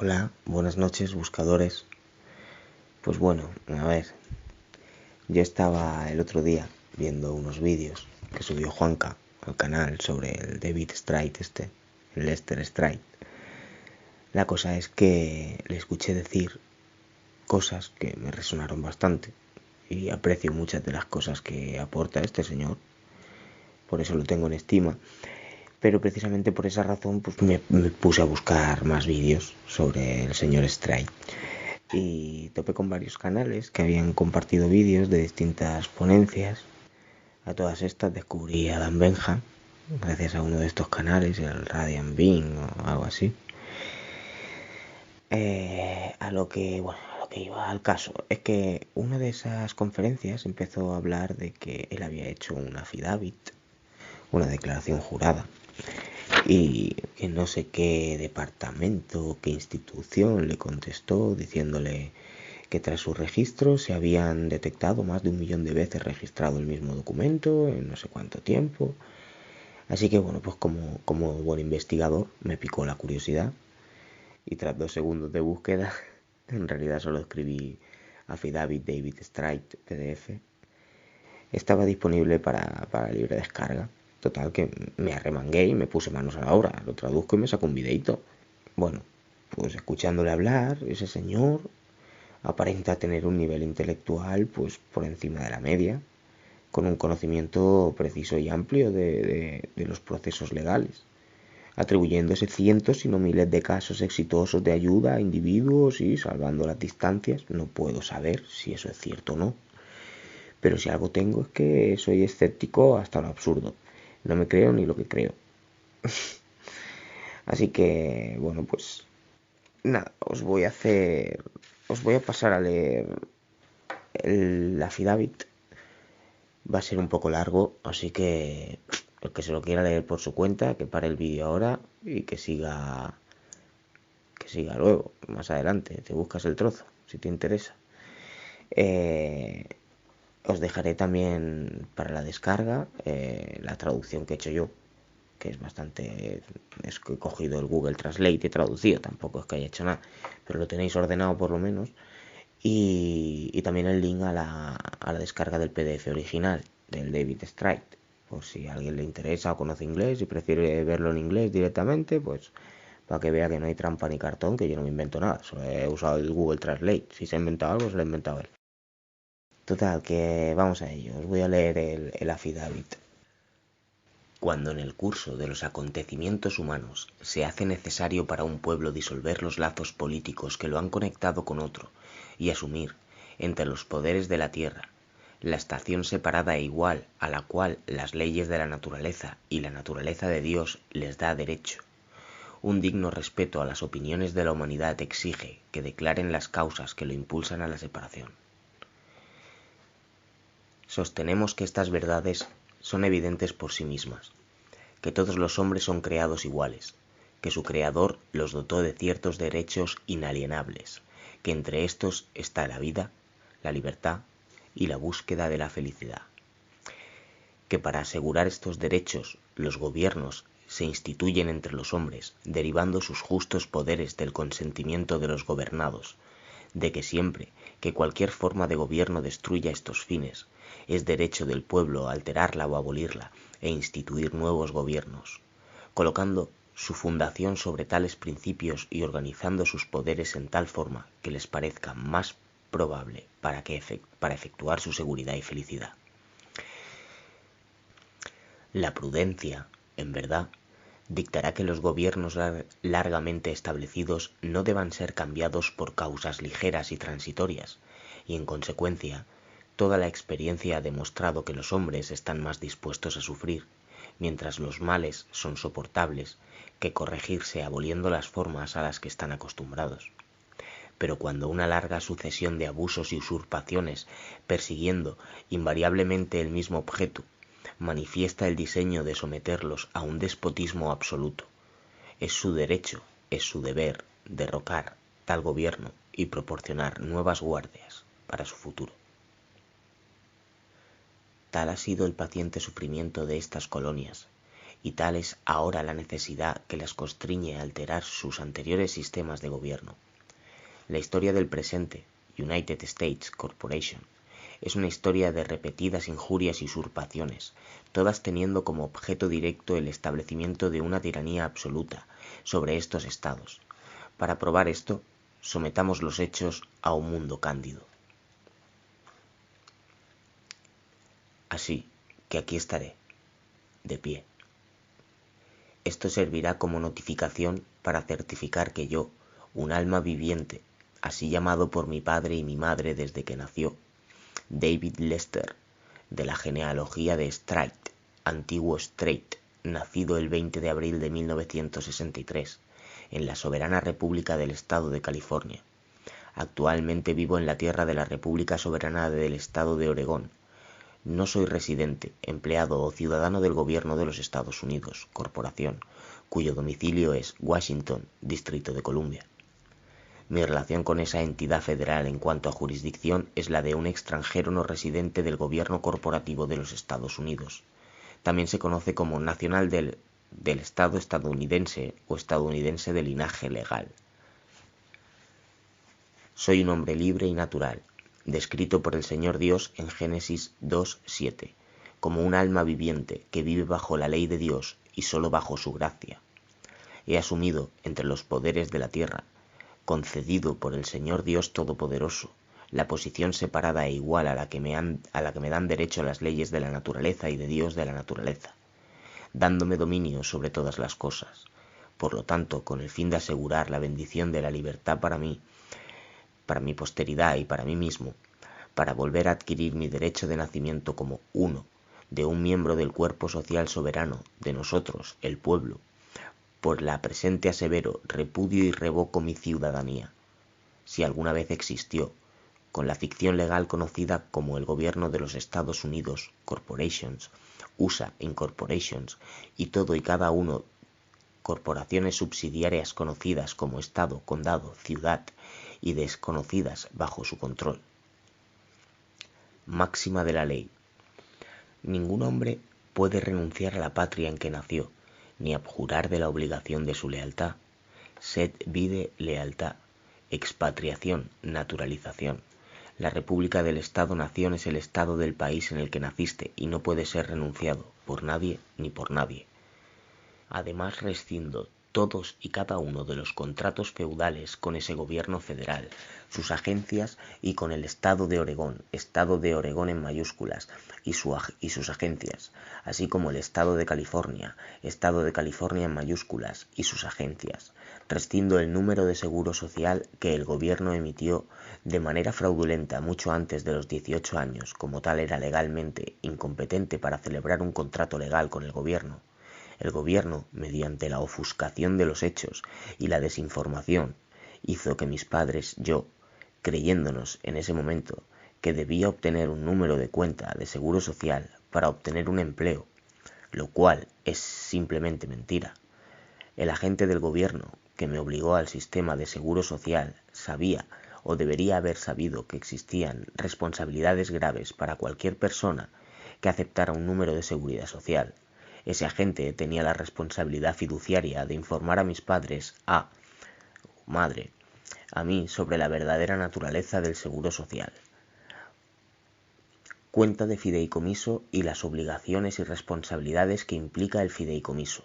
Hola, buenas noches, buscadores. Pues bueno, a ver, yo estaba el otro día viendo unos vídeos que subió Juanca al canal sobre el David Straight el Lester Straight. La cosa es que le escuché decir cosas que me resonaron bastante y aprecio muchas de las cosas que aporta este señor, por eso lo tengo en estima. Pero precisamente por esa razón pues me puse a buscar más vídeos sobre el señor Straight. Y topé con varios canales que habían compartido vídeos de distintas ponencias. A todas estas descubrí a Dan Benja, gracias a uno de estos canales, el Radiant Being o algo así. A lo que iba al caso es que una de esas conferencias empezó a hablar de que él había hecho un affidavit, una declaración jurada, y que no sé qué departamento, qué institución le contestó diciéndole que tras su registro se habían detectado más de 1 millón de veces registrado el mismo documento en no sé cuánto tiempo. Así que bueno, pues como buen investigador me picó la curiosidad y tras 2 segundos de búsqueda, en realidad solo escribí Affidavit David Straight PDF, estaba disponible para libre descarga. Total, que me arremangué y me puse manos a la obra. Lo traduzco y me saco un videito. Bueno, pues escuchándole hablar, ese señor aparenta tener un nivel intelectual pues por encima de la media, con un conocimiento preciso y amplio de los procesos legales, atribuyéndose cientos si no miles de casos exitosos de ayuda a individuos y salvando las distancias. No puedo saber si eso es cierto o no, pero si algo tengo es que soy escéptico hasta lo absurdo. No me creo ni lo que creo. Así que, bueno, pues nada, os voy a pasar a leer el affidavit. Va a ser un poco largo, así que el que se lo quiera leer por su cuenta, que pare el vídeo ahora y que siga luego, más adelante. Te buscas el trozo, si te interesa. Os dejaré también para la descarga la traducción que he hecho yo, que es bastante... Es que he cogido el Google Translate y he traducido, tampoco es que haya hecho nada, pero lo tenéis ordenado por lo menos. Y también el link a la descarga del PDF original del David Straight, por si a alguien le interesa o conoce inglés y prefiere verlo en inglés directamente, pues para que vea que no hay trampa ni cartón, que yo no me invento nada, solo he usado el Google Translate. Si se ha inventado algo, se lo ha inventado él. Total, que vamos a ello. Os voy a leer el affidavit. Cuando en el curso de los acontecimientos humanos se hace necesario para un pueblo disolver los lazos políticos que lo han conectado con otro y asumir, entre los poderes de la tierra, la estación separada e igual a la cual las leyes de la naturaleza y la naturaleza de Dios les da derecho, un digno respeto a las opiniones de la humanidad exige que declaren las causas que lo impulsan a la separación. Sostenemos que estas verdades son evidentes por sí mismas, que todos los hombres son creados iguales, que su Creador los dotó de ciertos derechos inalienables, que entre estos está la vida, la libertad y la búsqueda de la felicidad, que para asegurar estos derechos los gobiernos se instituyen entre los hombres, derivando sus justos poderes del consentimiento de los gobernados, de que siempre que cualquier forma de gobierno destruya estos fines, es derecho del pueblo alterarla o abolirla e instituir nuevos gobiernos, colocando su fundación sobre tales principios y organizando sus poderes en tal forma que les parezca más probable para efectuar su seguridad y felicidad. La prudencia, en verdad, dictará que los gobiernos largamente establecidos no deban ser cambiados por causas ligeras y transitorias, y en consecuencia, toda la experiencia ha demostrado que los hombres están más dispuestos a sufrir, mientras los males son soportables, que corregirse aboliendo las formas a las que están acostumbrados. Pero cuando una larga sucesión de abusos y usurpaciones, persiguiendo invariablemente el mismo objeto, manifiesta el diseño de someterlos a un despotismo absoluto, es su derecho, es su deber derrocar tal gobierno y proporcionar nuevas guardias para su futuro. Tal ha sido el paciente sufrimiento de estas colonias, y tal es ahora la necesidad que las constriñe a alterar sus anteriores sistemas de gobierno. La historia del presente, United States Corporation, es una historia de repetidas injurias y usurpaciones, todas teniendo como objeto directo el establecimiento de una tiranía absoluta sobre estos estados. Para probar esto, sometamos los hechos a un mundo cándido. Así que aquí estaré, de pie. Esto servirá como notificación para certificar que yo, un alma viviente, así llamado por mi padre y mi madre desde que nació, David Lester, de la genealogía de Strait, antiguo Strait, nacido el 20 de abril de 1963, en la soberana República del Estado de California. Actualmente vivo en la tierra de la República Soberana del Estado de Oregón. No soy residente, empleado o ciudadano del Gobierno de los Estados Unidos, corporación, cuyo domicilio es Washington, Distrito de Columbia. Mi relación con esa entidad federal en cuanto a jurisdicción es la de un extranjero no residente del gobierno corporativo de los Estados Unidos. También se conoce como nacional del Estado estadounidense o estadounidense de linaje legal. Soy un hombre libre y natural, descrito por el Señor Dios en Génesis 2:7, como un alma viviente que vive bajo la ley de Dios y solo bajo su gracia. He asumido entre los poderes de la tierra, concedido por el Señor Dios Todopoderoso, la posición separada e igual a la que me dan derecho las leyes de la naturaleza y de Dios de la naturaleza, dándome dominio sobre todas las cosas. Por lo tanto, con el fin de asegurar la bendición de la libertad para mí, para mi posteridad y para mí mismo, para volver a adquirir mi derecho de nacimiento como uno, de un miembro del cuerpo social soberano, de nosotros, el pueblo, por la presente asevero, repudio y revoco mi ciudadanía, si alguna vez existió, con la ficción legal conocida como el Gobierno de los Estados Unidos, Corporations, USA Incorporations, y todo y cada uno corporaciones subsidiarias conocidas como Estado, Condado, Ciudad y desconocidas bajo su control. Máxima de la ley. Ningún hombre puede renunciar a la patria en que nació, ni abjurar de la obligación de su lealtad. Sed vide lealtad, expatriación, naturalización. La República del Estado-Nación es el estado del país en el que naciste y no puede ser renunciado por nadie ni por nadie. Además, rescindo todos y cada uno de los contratos feudales con ese gobierno federal, sus agencias y con el Estado de Oregón en mayúsculas, y sus agencias, así como el Estado de California en mayúsculas y sus agencias. Rescindo el número de seguro social que el gobierno emitió de manera fraudulenta mucho antes de los 18 años, como tal era legalmente incompetente para celebrar un contrato legal con el gobierno. El gobierno, mediante la ofuscación de los hechos y la desinformación, hizo que mis padres, yo, creyéndonos en ese momento que debía obtener un número de cuenta de seguro social para obtener un empleo, lo cual es simplemente mentira. El agente del gobierno que me obligó al sistema de seguro social sabía o debería haber sabido que existían responsabilidades graves para cualquier persona que aceptara un número de seguridad social. Ese agente tenía la responsabilidad fiduciaria de informar a mis padres, madre, a mí sobre la verdadera naturaleza del seguro social. Cuenta de fideicomiso y las obligaciones y responsabilidades que implica el fideicomiso.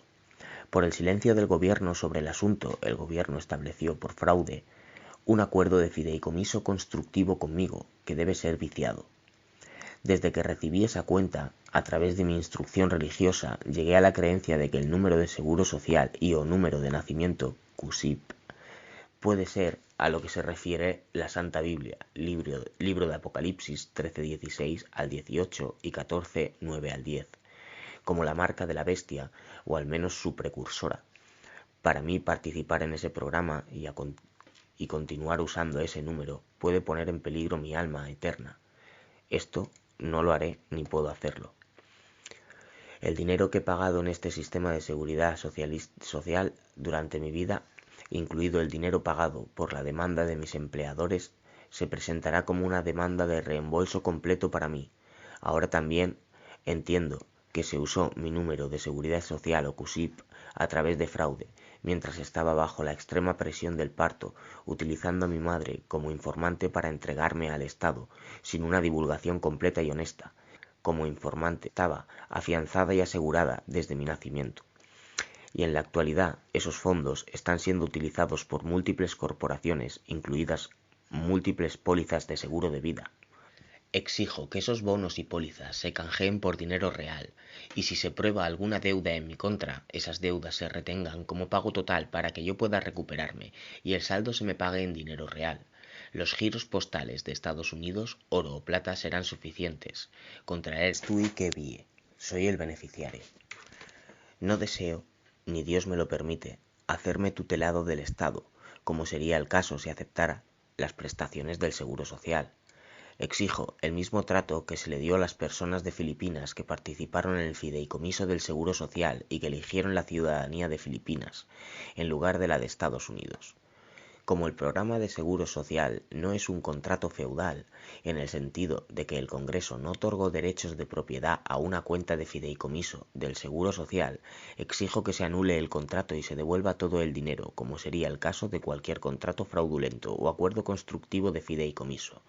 Por el silencio del gobierno sobre el asunto, el gobierno estableció por fraude un acuerdo de fideicomiso constructivo conmigo que debe ser viciado. Desde que recibí esa cuenta, a través de mi instrucción religiosa, llegué a la creencia de que el número de seguro social y o número de nacimiento, CUSIP, puede ser a lo que se refiere la Santa Biblia, libro de Apocalipsis 13:16 al 18 y 14:9 al 10, como la marca de la bestia o al menos su precursora. Para mí participar en ese programa y continuar usando ese número puede poner en peligro mi alma eterna. Esto no lo haré ni puedo hacerlo. El dinero que he pagado en este sistema de seguridad social durante mi vida, incluido el dinero pagado por la demanda de mis empleadores, se presentará como una demanda de reembolso completo para mí. Ahora también entiendo que se usó mi número de seguridad social o CUSIP a través de fraude, mientras estaba bajo la extrema presión del parto, utilizando a mi madre como informante para entregarme al Estado, sin una divulgación completa y honesta. Como informante estaba afianzada y asegurada desde mi nacimiento. Y en la actualidad esos fondos están siendo utilizados por múltiples corporaciones, incluidas múltiples pólizas de seguro de vida. Exijo que esos bonos y pólizas se canjeen por dinero real, y si se prueba alguna deuda en mi contra, esas deudas se retengan como pago total para que yo pueda recuperarme y el saldo se me pague en dinero real. Los giros postales de Estados Unidos, oro o plata, serán suficientes. Contraer tú y que vie. Soy el beneficiario. No deseo, ni Dios me lo permite, hacerme tutelado del Estado, como sería el caso si aceptara las prestaciones del Seguro Social. Exijo el mismo trato que se le dio a las personas de Filipinas que participaron en el fideicomiso del Seguro Social y que eligieron la ciudadanía de Filipinas, en lugar de la de Estados Unidos. Como el programa de Seguro Social no es un contrato feudal, en el sentido de que el Congreso no otorgó derechos de propiedad a una cuenta de fideicomiso del Seguro Social, exijo que se anule el contrato y se devuelva todo el dinero, como sería el caso de cualquier contrato fraudulento o acuerdo constructivo de fideicomiso.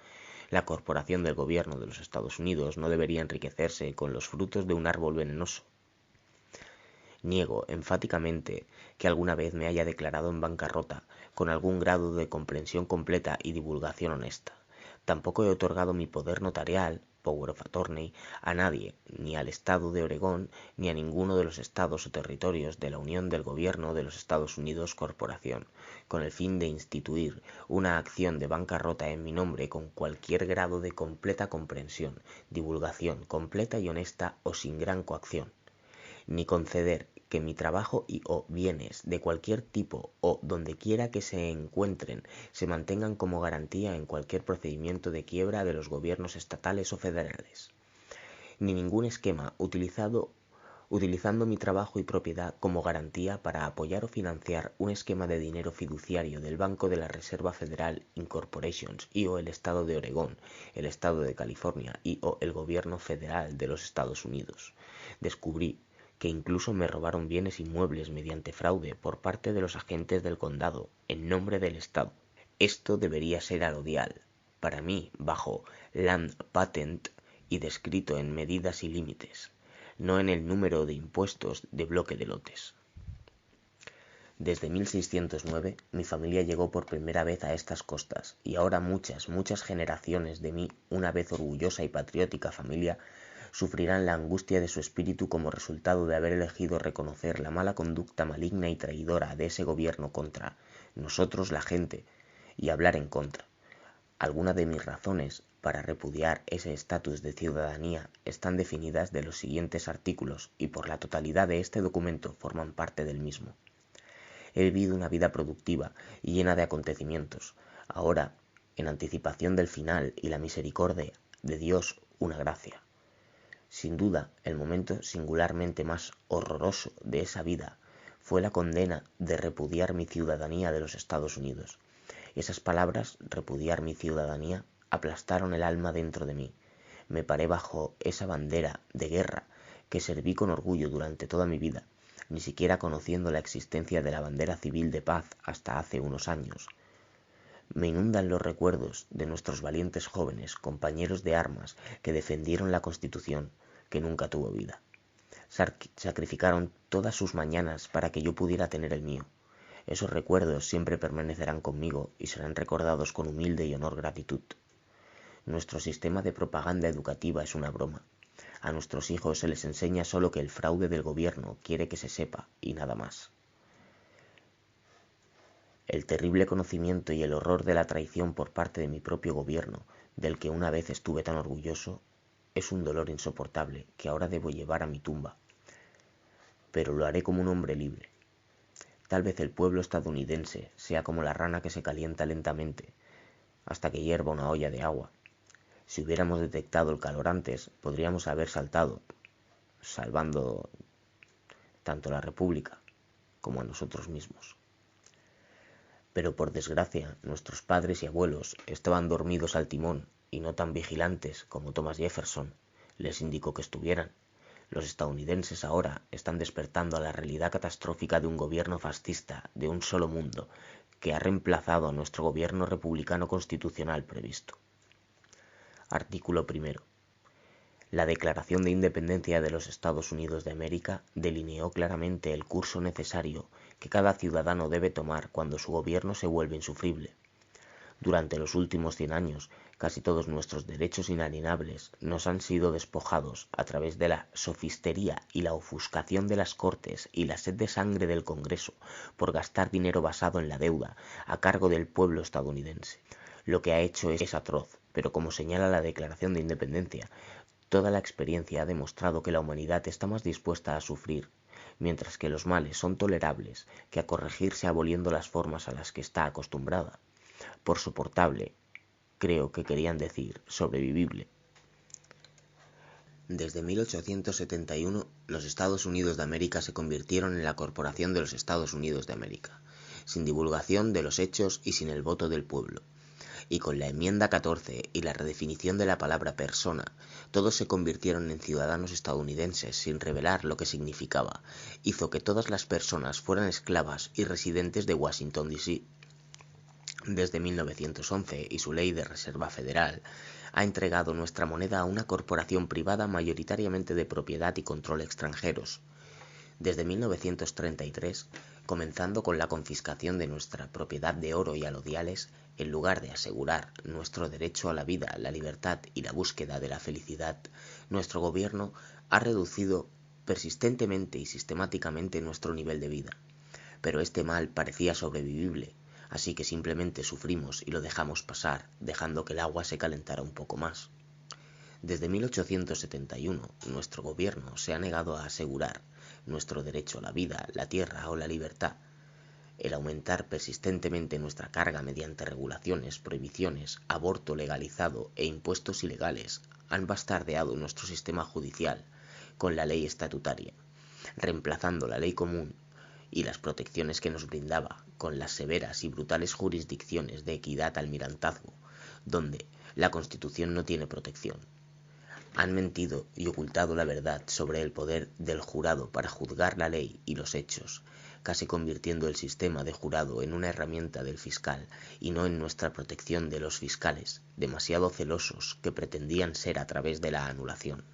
La corporación del gobierno de los Estados Unidos no debería enriquecerse con los frutos de un árbol venenoso. Niego enfáticamente que alguna vez me haya declarado en bancarrota con algún grado de comprensión completa y divulgación honesta. Tampoco he otorgado mi poder notarial, power of attorney, a nadie, ni al Estado de Oregón, ni a ninguno de los estados o territorios de la Unión del Gobierno de los Estados Unidos Corporación, con el fin de instituir una acción de bancarrota en mi nombre con cualquier grado de completa comprensión, divulgación completa y honesta o sin gran coacción, ni conceder que mi trabajo y o bienes de cualquier tipo o donde quiera que se encuentren se mantengan como garantía en cualquier procedimiento de quiebra de los gobiernos estatales o federales, ni ningún esquema utilizando mi trabajo y propiedad como garantía para apoyar o financiar un esquema de dinero fiduciario del Banco de la Reserva Federal Incorporations y o el Estado de Oregón, el Estado de California y o el Gobierno Federal de los Estados Unidos. Descubrí que incluso me robaron bienes inmuebles mediante fraude por parte de los agentes del condado, en nombre del Estado. Esto debería ser alodial, para mí, bajo Land Patent y descrito en medidas y límites, no en el número de impuestos de bloque de lotes. Desde 1609 mi familia llegó por primera vez a estas costas, y ahora muchas generaciones de mi, una vez orgullosa y patriótica familia, sufrirán la angustia de su espíritu como resultado de haber elegido reconocer la mala conducta maligna y traidora de ese gobierno contra nosotros, la gente, y hablar en contra. Algunas de mis razones para repudiar ese estatus de ciudadanía están definidas de los siguientes artículos y por la totalidad de este documento forman parte del mismo. He vivido una vida productiva y llena de acontecimientos. Ahora, en anticipación del final y la misericordia de Dios, una gracia. Sin duda, el momento singularmente más horroroso de esa vida fue la condena de repudiar mi ciudadanía de los Estados Unidos. Esas palabras, repudiar mi ciudadanía, aplastaron el alma dentro de mí. Me paré bajo esa bandera de guerra que serví con orgullo durante toda mi vida, ni siquiera conociendo la existencia de la bandera civil de paz hasta hace unos años. Me inundan los recuerdos de nuestros valientes jóvenes, compañeros de armas, que defendieron la Constitución, que nunca tuvo vida. Sacrificaron todas sus mañanas para que yo pudiera tener el mío. Esos recuerdos siempre permanecerán conmigo y serán recordados con humilde y honor gratitud. Nuestro sistema de propaganda educativa es una broma. A nuestros hijos se les enseña solo que el fraude del gobierno quiere que se sepa y nada más. El terrible conocimiento y el horror de la traición por parte de mi propio gobierno, del que una vez estuve tan orgulloso, es un dolor insoportable que ahora debo llevar a mi tumba. Pero lo haré como un hombre libre. Tal vez el pueblo estadounidense sea como la rana que se calienta lentamente hasta que hierva una olla de agua. Si hubiéramos detectado el calor antes, podríamos haber saltado, salvando tanto a la República como a nosotros mismos. Pero por desgracia, nuestros padres y abuelos estaban dormidos al timón y no tan vigilantes como Thomas Jefferson les indicó que estuvieran. Los estadounidenses ahora están despertando a la realidad catastrófica de un gobierno fascista de un solo mundo que ha reemplazado a nuestro gobierno republicano constitucional previsto. Artículo primero. La Declaración de Independencia de los Estados Unidos de América delineó claramente el curso necesario que cada ciudadano debe tomar cuando su gobierno se vuelve insufrible. Durante los últimos 100 años, casi todos nuestros derechos inalienables nos han sido despojados a través de la sofistería y la ofuscación de las Cortes y la sed de sangre del Congreso por gastar dinero basado en la deuda a cargo del pueblo estadounidense. Lo que ha hecho es atroz, pero como señala la Declaración de Independencia, toda la experiencia ha demostrado que la humanidad está más dispuesta a sufrir, mientras que los males son tolerables, que a corregirse aboliendo las formas a las que está acostumbrada. Por soportable, creo que querían decir sobrevivible. Desde 1871, los Estados Unidos de América se convirtieron en la Corporación de los Estados Unidos de América, sin divulgación de los hechos y sin el voto del pueblo. Y con la enmienda 14 y la redefinición de la palabra persona, todos se convirtieron en ciudadanos estadounidenses sin revelar lo que significaba. Hizo que todas las personas fueran esclavas y residentes de Washington, D.C. Desde 1911 y su ley de reserva federal, ha entregado nuestra moneda a una corporación privada mayoritariamente de propiedad y control extranjeros. Desde 1933, comenzando con la confiscación de nuestra propiedad de oro y alodiales, en lugar de asegurar nuestro derecho a la vida, la libertad y la búsqueda de la felicidad, nuestro gobierno ha reducido persistentemente y sistemáticamente nuestro nivel de vida. Pero este mal parecía sobrevivible, así que simplemente sufrimos y lo dejamos pasar, dejando que el agua se calentara un poco más. Desde 1871, nuestro gobierno se ha negado a asegurar nuestro derecho a la vida, la tierra o la libertad. El aumentar persistentemente nuestra carga mediante regulaciones, prohibiciones, aborto legalizado e impuestos ilegales han bastardeado nuestro sistema judicial con la ley estatutaria, reemplazando la ley común y las protecciones que nos brindaba con las severas y brutales jurisdicciones de equidad almirantazgo, donde la Constitución no tiene protección. Han mentido y ocultado la verdad sobre el poder del jurado para juzgar la ley y los hechos, casi convirtiendo el sistema de jurado en una herramienta del fiscal y no en nuestra protección de los fiscales, demasiado celosos que pretendían ser a través de la anulación.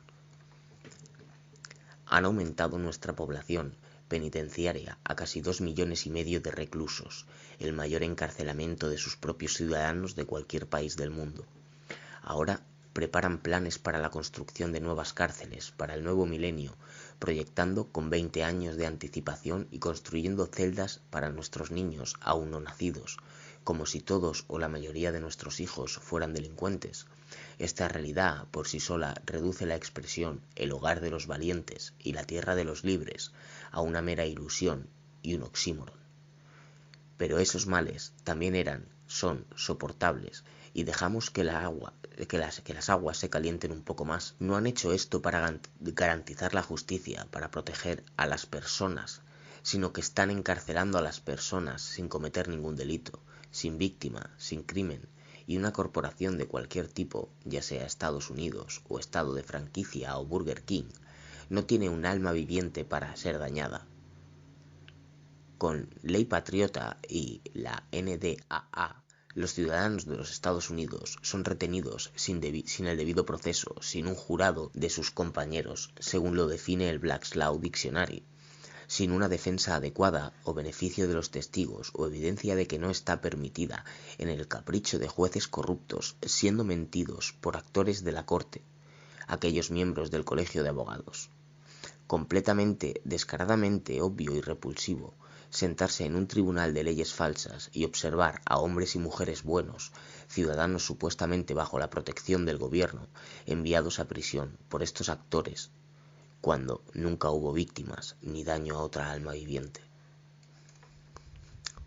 Han aumentado nuestra población penitenciaria a casi 2,5 millones de reclusos, el mayor encarcelamiento de sus propios ciudadanos de cualquier país del mundo. Ahora preparan planes para la construcción de nuevas cárceles para el nuevo milenio, proyectando con 20 años de anticipación y construyendo celdas para nuestros niños aún no nacidos, como si todos o la mayoría de nuestros hijos fueran delincuentes. Esta realidad por sí sola reduce la expresión el hogar de los valientes y la tierra de los libres a una mera ilusión y un oxímoron. Pero esos males también son soportables y dejamos que las aguas se calienten un poco más. No han hecho esto para garantizar la justicia, para proteger a las personas, sino que están encarcelando a las personas sin cometer ningún delito, sin víctima, sin crimen, y una corporación de cualquier tipo, ya sea Estados Unidos o Estado de franquicia o Burger King, no tiene un alma viviente para ser dañada. Con Ley Patriota y la NDAA, los ciudadanos de los Estados Unidos son retenidos sin el debido proceso, sin un jurado de sus compañeros, según lo define el Black's Law Dictionary, sin una defensa adecuada o beneficio de los testigos o evidencia de que no está permitida en el capricho de jueces corruptos, siendo mentidos por actores de la corte, aquellos miembros del colegio de abogados. Completamente, descaradamente obvio y repulsivo, sentarse en un tribunal de leyes falsas y observar a hombres y mujeres buenos, ciudadanos supuestamente bajo la protección del gobierno, enviados a prisión por estos actores, cuando nunca hubo víctimas ni daño a otra alma viviente.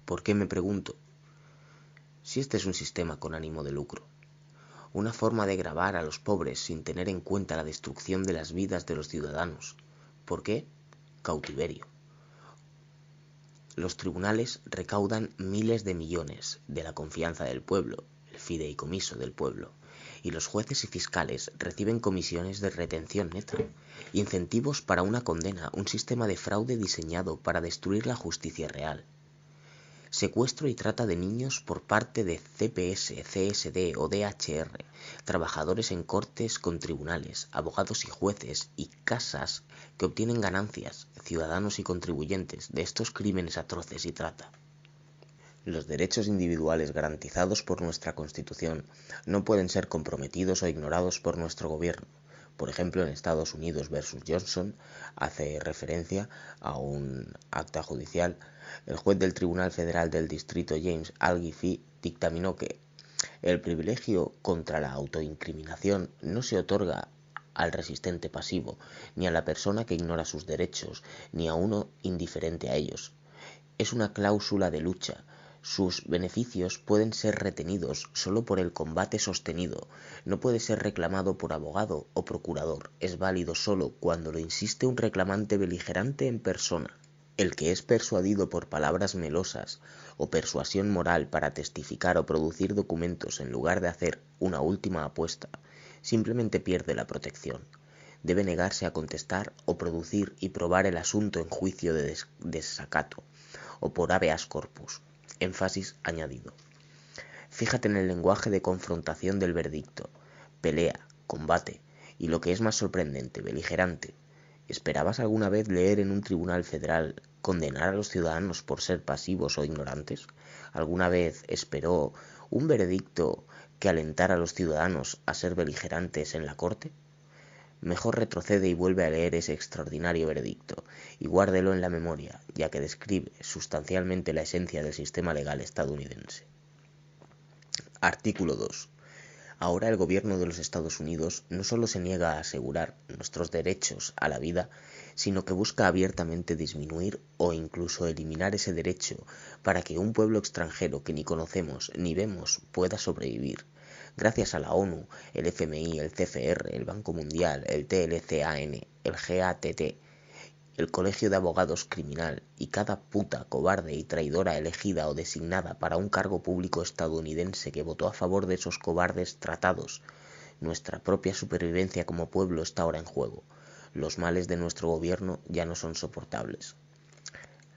¿Por qué, me pregunto? Si este es un sistema con ánimo de lucro, una forma de gravar a los pobres sin tener en cuenta la destrucción de las vidas de los ciudadanos. ¿Por qué? Cautiverio. Los tribunales recaudan miles de millones de la confianza del pueblo, el fideicomiso del pueblo, y los jueces y fiscales reciben comisiones de retención neta, incentivos para una condena, un sistema de fraude diseñado para destruir la justicia real. Secuestro y trata de niños por parte de CPS, CSD o DHR, trabajadores en cortes con tribunales, abogados y jueces y casas que obtienen ganancias, ciudadanos y contribuyentes, de estos crímenes atroces y trata. Los derechos individuales garantizados por nuestra Constitución no pueden ser comprometidos o ignorados por nuestro gobierno. Por ejemplo, en Estados Unidos versus Johnson, hace referencia a un acta judicial, el juez del Tribunal Federal del Distrito James Algify dictaminó que el privilegio contra la autoincriminación no se otorga al resistente pasivo, ni a la persona que ignora sus derechos, ni a uno indiferente a ellos. Es una cláusula de lucha. Sus beneficios pueden ser retenidos solo por el combate sostenido, no puede ser reclamado por abogado o procurador, es válido solo cuando lo insiste un reclamante beligerante en persona. El que es persuadido por palabras melosas o persuasión moral para testificar o producir documentos en lugar de hacer una última apuesta, simplemente pierde la protección. Debe negarse a contestar o producir y probar el asunto en juicio de desacato o por habeas corpus. Énfasis añadido. Fíjate en el lenguaje de confrontación del veredicto, pelea, combate y lo que es más sorprendente, beligerante. ¿Esperabas alguna vez leer en un tribunal federal condenar a los ciudadanos por ser pasivos o ignorantes? ¿Alguna vez esperó un veredicto que alentara a los ciudadanos a ser beligerantes en la corte? Mejor retrocede y vuelve a leer ese extraordinario veredicto, y guárdelo en la memoria, ya que describe sustancialmente la esencia del sistema legal estadounidense. Artículo 2. Ahora el gobierno de los Estados Unidos no solo se niega a asegurar nuestros derechos a la vida, sino que busca abiertamente disminuir o incluso eliminar ese derecho para que un pueblo extranjero que ni conocemos ni vemos pueda sobrevivir. Gracias a la ONU, el FMI, el CFR, el Banco Mundial, el TLCAN, el GATT, el Colegio de Abogados Criminal y cada puta, cobarde y traidora elegida o designada para un cargo público estadounidense que votó a favor de esos cobardes tratados, nuestra propia supervivencia como pueblo está ahora en juego. Los males de nuestro gobierno ya no son soportables.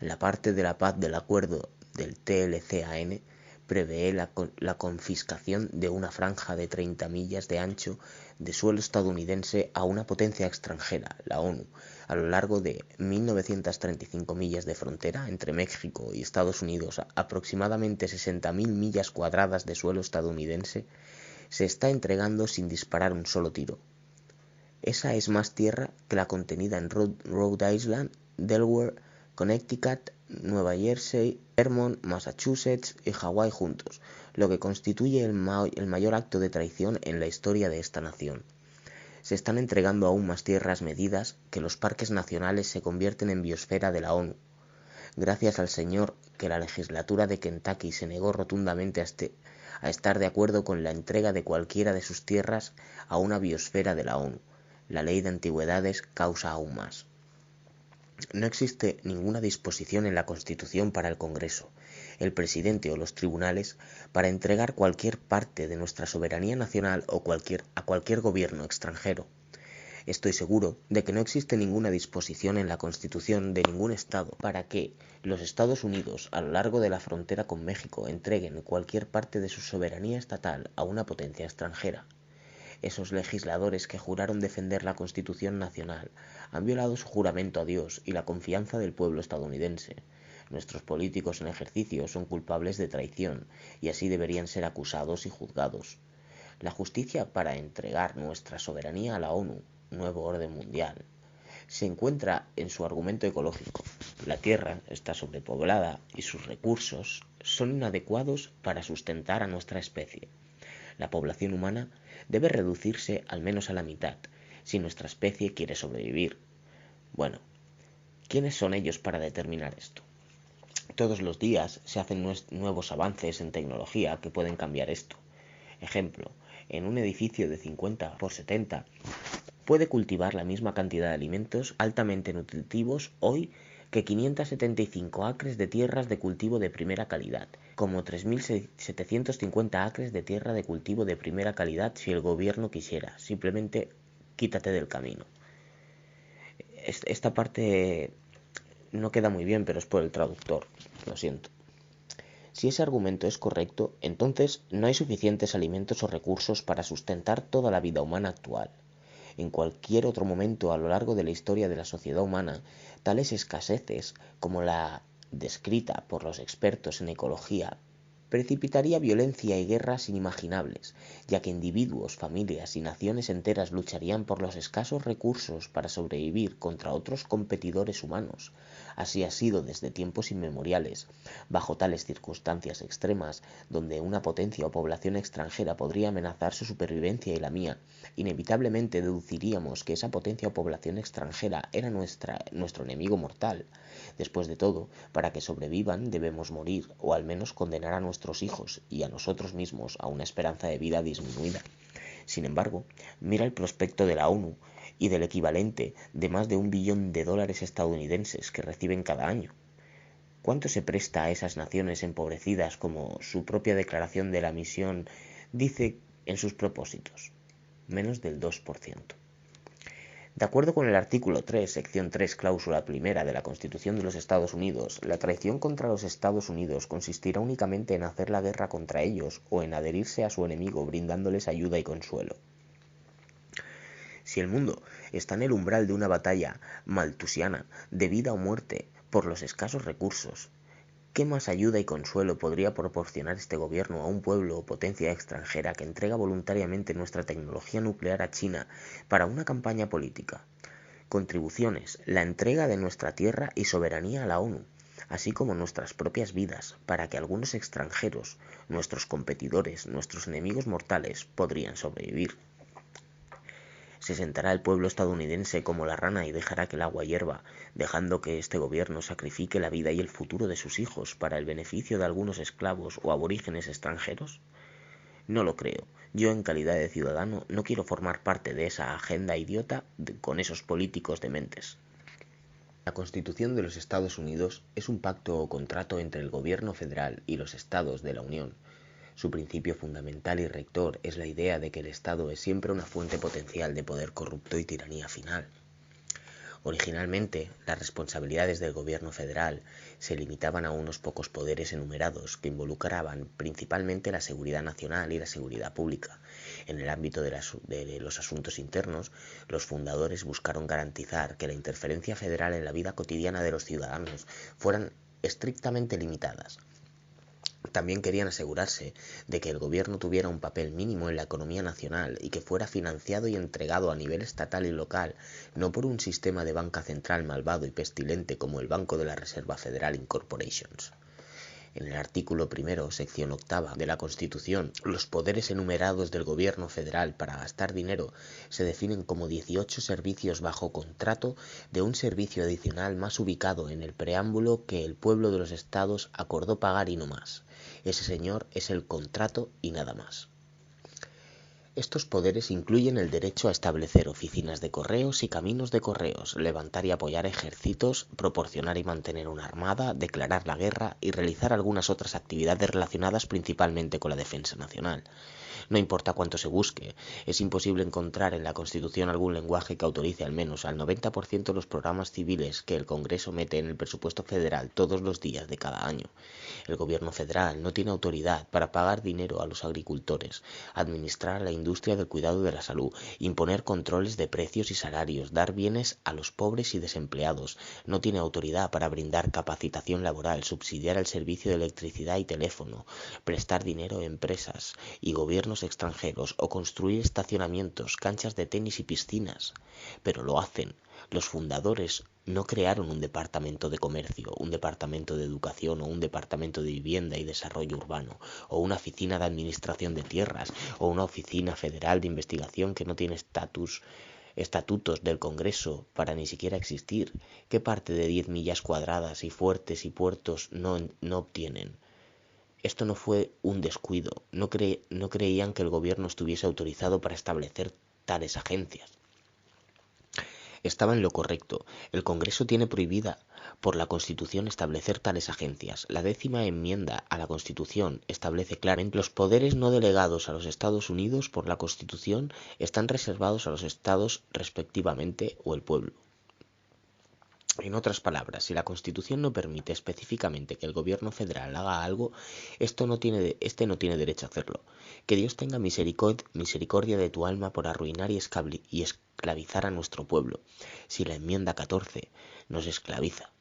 La parte de la paz del acuerdo del TLCAN prevé la confiscación de una franja de 30 millas de ancho de suelo estadounidense a una potencia extranjera, la ONU, a lo largo de 1.935 millas de frontera entre México y Estados Unidos, aproximadamente 60.000 millas cuadradas de suelo estadounidense, se está entregando sin disparar un solo tiro. Esa es más tierra que la contenida en Rhode Island, Delaware, Connecticut, Nueva Jersey, Vermont, Massachusetts y Hawái juntos, lo que constituye el mayor acto de traición en la historia de esta nación. Se están entregando aún más tierras medidas que los parques nacionales se convierten en biosfera de la ONU. Gracias al Señor que la legislatura de Kentucky se negó rotundamente a estar de acuerdo con la entrega de cualquiera de sus tierras a una biosfera de la ONU. La ley de antigüedades causa aún más. No existe ninguna disposición en la Constitución para el Congreso, el presidente o los tribunales para entregar cualquier parte de nuestra soberanía nacional o a cualquier gobierno extranjero. Estoy seguro de que no existe ninguna disposición en la Constitución de ningún Estado para que los Estados Unidos, a lo largo de la frontera con México, entreguen cualquier parte de su soberanía estatal a una potencia extranjera. Esos legisladores que juraron defender la Constitución nacional han violado su juramento a Dios y la confianza del pueblo estadounidense. Nuestros políticos en ejercicio son culpables de traición y así deberían ser acusados y juzgados. La justicia para entregar nuestra soberanía a la ONU, nuevo orden mundial, se encuentra en su argumento ecológico. La Tierra está sobrepoblada y sus recursos son inadecuados para sustentar a nuestra especie. La población humana debe reducirse al menos a la mitad si nuestra especie quiere sobrevivir. Bueno, ¿quiénes son ellos para determinar esto? Todos los días se hacen nuevos avances en tecnología que pueden cambiar esto. Ejemplo, en un edificio de 50 por 70 puede cultivar la misma cantidad de alimentos altamente nutritivos hoy que 575 acres de tierras de cultivo de primera calidad, como 3.750 acres de tierra de cultivo de primera calidad si el gobierno quisiera. Simplemente quítate del camino. Esta parte no queda muy bien, pero es por el traductor, lo siento. Si ese argumento es correcto, entonces no hay suficientes alimentos o recursos para sustentar toda la vida humana actual. En cualquier otro momento a lo largo de la historia de la sociedad humana, tales escaseces como la descrita por los expertos en ecología precipitaría violencia y guerras inimaginables, ya que individuos, familias y naciones enteras lucharían por los escasos recursos para sobrevivir contra otros competidores humanos. Así ha sido desde tiempos inmemoriales. Bajo tales circunstancias extremas, donde una potencia o población extranjera podría amenazar su supervivencia y la mía, inevitablemente deduciríamos que esa potencia o población extranjera era nuestro enemigo mortal. Después de todo, para que sobrevivan debemos morir, o al menos condenar a nuestros hijos y a nosotros mismos a una esperanza de vida disminuida. Sin embargo, mira el prospecto de la ONU y del equivalente de más de $1 billón estadounidenses que reciben cada año. ¿Cuánto se presta a esas naciones empobrecidas como su propia declaración de la misión dice en sus propósitos? Menos del 2%. De acuerdo con el artículo 3, sección 3, cláusula primera de la Constitución de los Estados Unidos, la traición contra los Estados Unidos consistirá únicamente en hacer la guerra contra ellos o en adherirse a su enemigo brindándoles ayuda y consuelo. Si el mundo está en el umbral de una batalla maltusiana de vida o muerte por los escasos recursos, ¿qué más ayuda y consuelo podría proporcionar este gobierno a un pueblo o potencia extranjera que entrega voluntariamente nuestra tecnología nuclear a China para una campaña política? Contribuciones, la entrega de nuestra tierra y soberanía a la ONU, así como nuestras propias vidas, para que algunos extranjeros, nuestros competidores, nuestros enemigos mortales, podrían sobrevivir. Se sentará el pueblo estadounidense como la rana y dejará que el agua hierva, dejando que este gobierno sacrifique la vida y el futuro de sus hijos para el beneficio de algunos esclavos o aborígenes extranjeros. No lo creo. Yo, en calidad de ciudadano, no quiero formar parte de esa agenda idiota con esos políticos dementes. La Constitución de los Estados Unidos es un pacto o contrato entre el gobierno federal y los estados de la Unión. Su principio fundamental y rector es la idea de que el Estado es siempre una fuente potencial de poder corrupto y tiranía final. Originalmente, las responsabilidades del gobierno federal se limitaban a unos pocos poderes enumerados que involucraban principalmente la seguridad nacional y la seguridad pública. En el ámbito de los asuntos internos, los fundadores buscaron garantizar que la interferencia federal en la vida cotidiana de los ciudadanos fueran estrictamente limitadas. También querían asegurarse de que el gobierno tuviera un papel mínimo en la economía nacional y que fuera financiado y entregado a nivel estatal y local, no por un sistema de banca central malvado y pestilente como el Banco de la Reserva Federal Incorporations. En el artículo primero, sección octava de la Constitución, los poderes enumerados del gobierno federal para gastar dinero se definen como 18 servicios bajo contrato de un servicio adicional más ubicado en el preámbulo que el pueblo de los estados acordó pagar y no más. Ese señor es el contrato y nada más. Estos poderes incluyen el derecho a establecer oficinas de correos y caminos de correos, levantar y apoyar ejércitos, proporcionar y mantener una armada, declarar la guerra y realizar algunas otras actividades relacionadas principalmente con la defensa nacional. No importa cuánto se busque, es imposible encontrar en la Constitución algún lenguaje que autorice al menos al 90% de los programas civiles que el Congreso mete en el presupuesto federal todos los días de cada año. El gobierno federal no tiene autoridad para pagar dinero a los agricultores, administrar la industria del cuidado de la salud, imponer controles de precios y salarios, dar bienes a los pobres y desempleados. No tiene autoridad para brindar capacitación laboral, subsidiar el servicio de electricidad y teléfono, prestar dinero a empresas y gobiernos extranjeros o construir estacionamientos, canchas de tenis y piscinas. Pero lo hacen. Los fundadores no crearon un departamento de comercio, un departamento de educación o un departamento de vivienda y desarrollo urbano, o una oficina de administración de tierras, o una oficina federal de investigación que no tiene estatutos del Congreso para ni siquiera existir. ¿Qué parte de 10 millas cuadradas y fuertes y puertos no obtienen? Esto no fue un descuido, no creían que el gobierno estuviese autorizado para establecer tales agencias. Estaba en lo correcto. El Congreso tiene prohibida por la Constitución establecer tales agencias. La 10ª enmienda a la Constitución establece claramente los poderes no delegados a los Estados Unidos por la Constitución están reservados a los estados respectivamente o el pueblo. En otras palabras, si la Constitución no permite específicamente que el gobierno federal haga algo, este no tiene derecho a hacerlo. Que Dios tenga misericordia de tu alma por arruinar y esclavizar a nuestro pueblo, si la enmienda 14 nos esclaviza,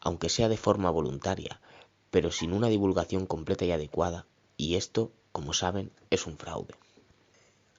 aunque sea de forma voluntaria, pero sin una divulgación completa y adecuada, y esto, como saben, es un fraude.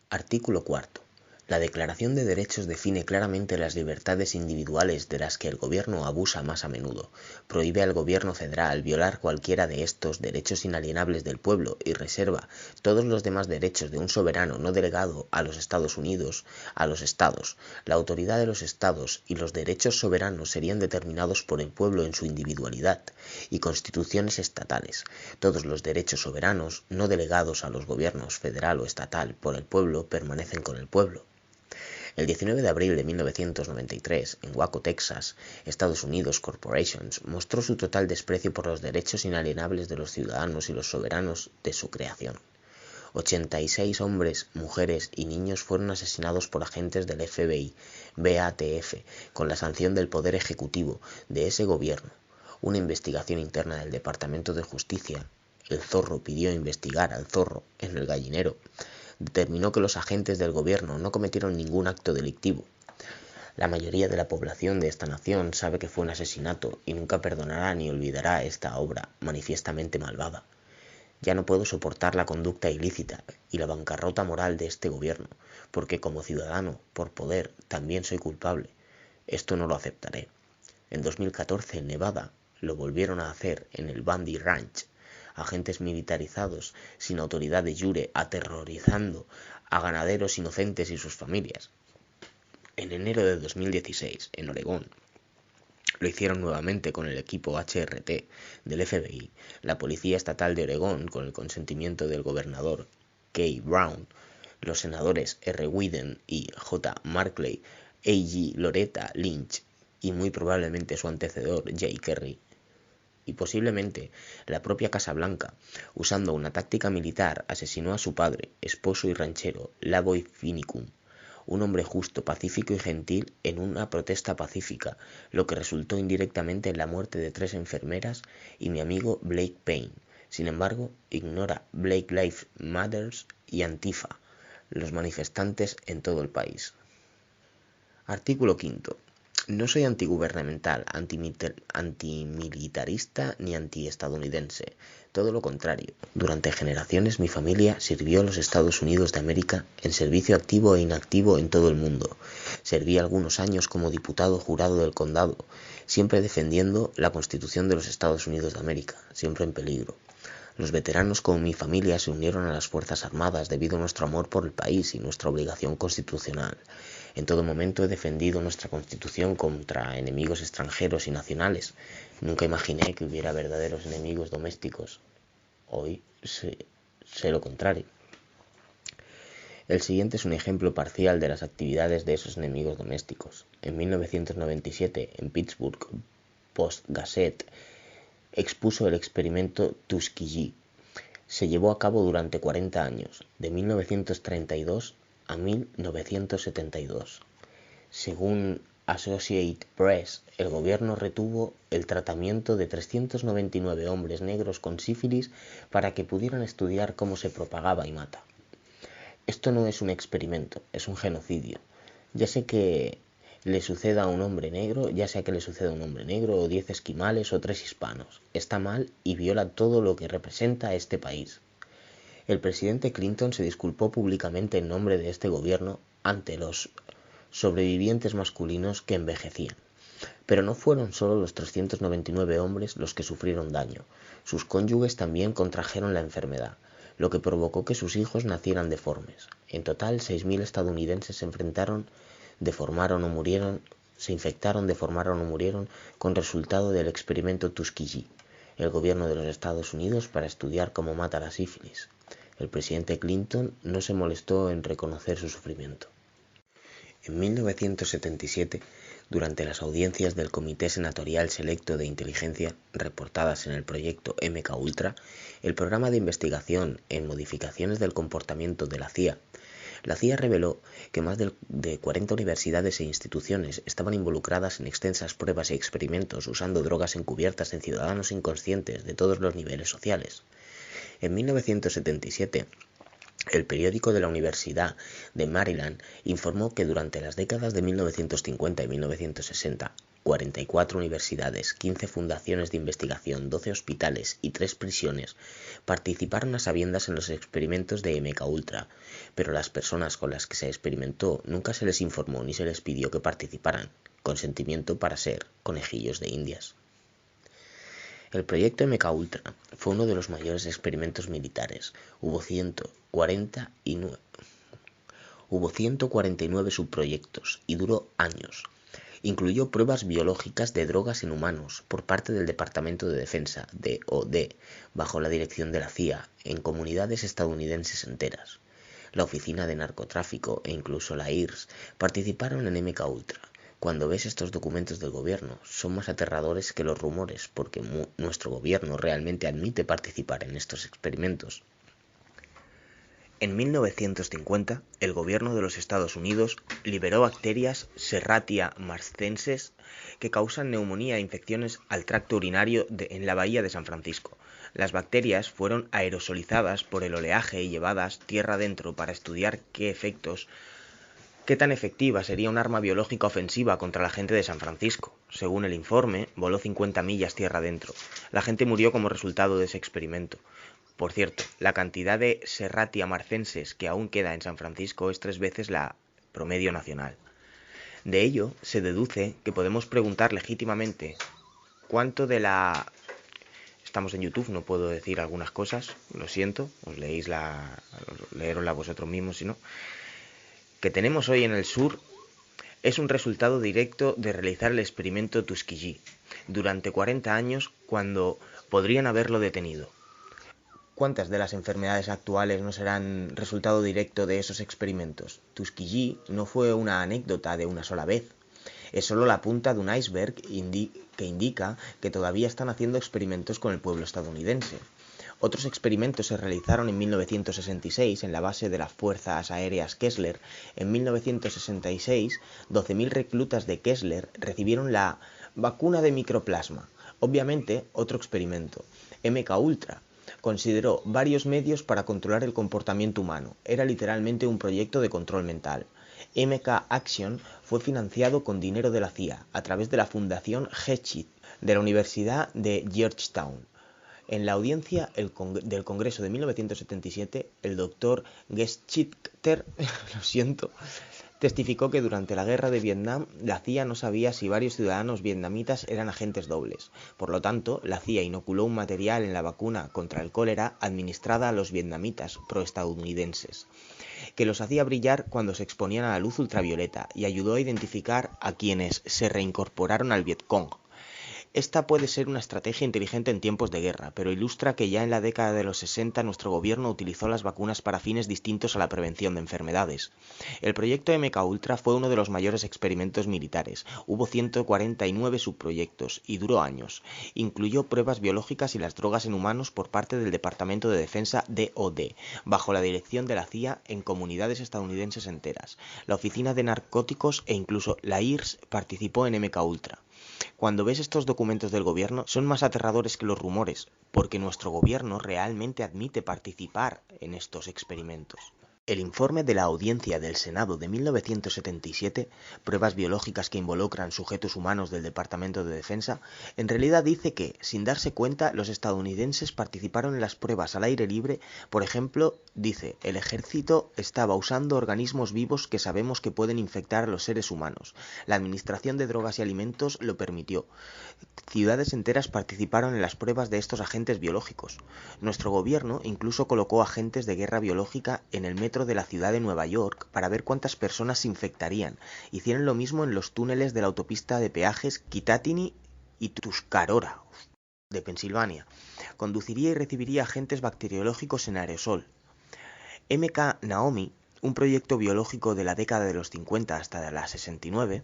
Artículo 4. La Declaración de Derechos define claramente las libertades individuales de las que el gobierno abusa más a menudo. Prohíbe al gobierno federal violar cualquiera de estos derechos inalienables del pueblo y reserva todos los demás derechos de un soberano no delegado a los Estados Unidos a los estados. La autoridad de los estados y los derechos soberanos serían determinados por el pueblo en su individualidad y constituciones estatales. Todos los derechos soberanos no delegados a los gobiernos federal o estatal por el pueblo permanecen con el pueblo. El 19 de abril de 1993, en Waco, Texas, Estados Unidos Corporations mostró su total desprecio por los derechos inalienables de los ciudadanos y los soberanos de su creación. 86 hombres, mujeres y niños fueron asesinados por agentes del FBI, BATF, con la sanción del Poder Ejecutivo de ese gobierno. Una investigación interna del Departamento de Justicia, el Zorro pidió investigar al Zorro en el gallinero, determinó que los agentes del gobierno no cometieron ningún acto delictivo. La mayoría de la población de esta nación sabe que fue un asesinato y nunca perdonará ni olvidará esta obra manifiestamente malvada. Ya no puedo soportar la conducta ilícita y la bancarrota moral de este gobierno, porque como ciudadano, por poder, también soy culpable. Esto no lo aceptaré. En 2014, en Nevada, lo volvieron a hacer en el Bundy Ranch. Agentes militarizados sin autoridad de jure aterrorizando a ganaderos inocentes y sus familias. En enero de 2016, en Oregón, lo hicieron nuevamente con el equipo HRT del FBI. La Policía Estatal de Oregón, con el consentimiento del gobernador Kay Brown, los senadores R. Wyden y J. Markley, A.G. Loretta Lynch y muy probablemente su antecedor Jay Kerry, y posiblemente la propia Casa Blanca, usando una táctica militar, asesinó a su padre, esposo y ranchero, Lavoy Finicum, un hombre justo, pacífico y gentil en una protesta pacífica, lo que resultó indirectamente en la muerte de 3 enfermeras y mi amigo Blake Payne. Sin embargo, ignora Black Lives Matter y Antifa, los manifestantes en todo el país. Artículo 5. No soy antigubernamental, antimilitarista ni antiestadounidense. Todo lo contrario. Durante generaciones mi familia sirvió a los Estados Unidos de América en servicio activo e inactivo en todo el mundo. Serví algunos años como diputado jurado del condado, siempre defendiendo la Constitución de los Estados Unidos de América, siempre en peligro. Los veteranos como mi familia se unieron a las Fuerzas Armadas debido a nuestro amor por el país y nuestra obligación constitucional. En todo momento he defendido nuestra Constitución contra enemigos extranjeros y nacionales. Nunca imaginé que hubiera verdaderos enemigos domésticos. Hoy sé lo contrario. El siguiente es un ejemplo parcial de las actividades de esos enemigos domésticos. En 1997, en Pittsburgh Post-Gazette expuso el experimento Tuskegee. Se llevó a cabo durante 40 años, de 1932 a 1972. Según Associated Press, el gobierno retuvo el tratamiento de 399 hombres negros con sífilis para que pudieran estudiar cómo se propagaba y mata. Esto no es un experimento, es un genocidio. Ya sea que le suceda a un hombre negro, o 10 esquimales o 3 hispanos. Está mal y viola todo lo que representa a este país. El presidente Clinton se disculpó públicamente en nombre de este gobierno ante los sobrevivientes masculinos que envejecían. Pero no fueron solo los 399 hombres los que sufrieron daño. Sus cónyuges también contrajeron la enfermedad, lo que provocó que sus hijos nacieran deformes. En total, 6.000 estadounidenses se infectaron, deformaron o murieron con resultado del experimento Tuskegee, el gobierno de los Estados Unidos para estudiar cómo mata la sífilis. El presidente Clinton no se molestó en reconocer su sufrimiento. En 1977, Durante las audiencias del Comité Senatorial Selecto de Inteligencia reportadas en el proyecto MKUltra, el programa de investigación en modificaciones del comportamiento de la CIA reveló que más de 40 universidades e instituciones estaban involucradas en extensas pruebas y experimentos usando drogas encubiertas en ciudadanos inconscientes de todos los niveles sociales. En 1977, el periódico de la Universidad de Maryland informó que durante las décadas de 1950 y 1960, 44 universidades, 15 fundaciones de investigación, 12 hospitales y 3 prisiones participaron a sabiendas en los experimentos de MKUltra, pero a las personas con las que se experimentó nunca se les informó ni se les pidió que participaran, consentimiento para ser conejillos de Indias. El proyecto MKUltra fue uno de los mayores experimentos militares. Hubo 149 subproyectos y duró años. Incluyó pruebas biológicas de drogas en humanos por parte del Departamento de Defensa, DoD, bajo la dirección de la CIA, en comunidades estadounidenses enteras. La Oficina de Narcotráfico e incluso la IRS participaron en MKUltra. Cuando ves estos documentos del gobierno, son más aterradores que los rumores, porque nuestro gobierno realmente admite participar en estos experimentos. En 1950, el gobierno de los Estados Unidos liberó bacterias Serratia marcescens que causan neumonía e infecciones al tracto urinario en la bahía de San Francisco. Las bacterias fueron aerosolizadas por el oleaje y llevadas tierra adentro para estudiar qué tan efectiva sería un arma biológica ofensiva contra la gente de San Francisco. Según el informe, voló 50 millas tierra adentro. La gente murió como resultado de ese experimento. Por cierto, la cantidad de Serratia marcescens que aún queda en San Francisco es 3 veces la promedio nacional. De ello se deduce que podemos preguntar legítimamente cuánto de la... Estamos en YouTube, no puedo decir algunas cosas, lo siento, leerosla vosotros mismos si no. Que tenemos hoy en el sur es un resultado directo de realizar el experimento Tuskegee durante 40 años cuando podrían haberlo detenido. ¿Cuántas de las enfermedades actuales no serán resultado directo de esos experimentos? Tuskegee no fue una anécdota de una sola vez. Es solo la punta de un iceberg que indica que todavía están haciendo experimentos con el pueblo estadounidense. Otros experimentos se realizaron en 1966 en la base de las Fuerzas Aéreas Kessler. En 1966, 12.000 reclutas de Kessler recibieron la vacuna de microplasma. Obviamente, otro experimento. MKUltra consideró varios medios para controlar el comportamiento humano. Era literalmente un proyecto de control mental. MK Action fue financiado con dinero de la CIA a través de la Fundación Heschel de la Universidad de Georgetown. En la audiencia del Congreso de 1977, el Dr. Geschichter, testificó que durante la guerra de Vietnam la CIA no sabía si varios ciudadanos vietnamitas eran agentes dobles. Por lo tanto, la CIA inoculó un material en la vacuna contra el cólera administrada a los vietnamitas proestadounidenses, que los hacía brillar cuando se exponían a la luz ultravioleta y ayudó a identificar a quienes se reincorporaron al Vietcong. Esta puede ser una estrategia inteligente en tiempos de guerra, pero ilustra que ya en la década de los 60 nuestro gobierno utilizó las vacunas para fines distintos a la prevención de enfermedades. El proyecto MKUltra fue uno de los mayores experimentos militares. Hubo 149 subproyectos y duró años. Incluyó pruebas biológicas y las drogas en humanos por parte del Departamento de Defensa DoD, bajo la dirección de la CIA en comunidades estadounidenses enteras. La Oficina de Narcóticos e incluso la IRS participó en MKUltra. Cuando ves estos documentos del gobierno, son más aterradores que los rumores, porque nuestro gobierno realmente admite participar en estos experimentos. El informe de la Audiencia del Senado de 1977, pruebas biológicas que involucran sujetos humanos del Departamento de Defensa, en realidad dice que, sin darse cuenta, los estadounidenses participaron en las pruebas al aire libre. Por ejemplo, dice, el ejército estaba usando organismos vivos que sabemos que pueden infectar a los seres humanos. La Administración de Drogas y Alimentos lo permitió. Ciudades enteras participaron en las pruebas de estos agentes biológicos. Nuestro gobierno incluso colocó agentes de guerra biológica en el metro de la ciudad de Nueva York para ver cuántas personas se infectarían. Hicieron lo mismo en los túneles de la autopista de peajes Kittatinny y Tuscarora de Pensilvania. Conduciría y recibiría agentes bacteriológicos en aerosol. MK Naomi, un proyecto biológico de la década de los 50 hasta la 69,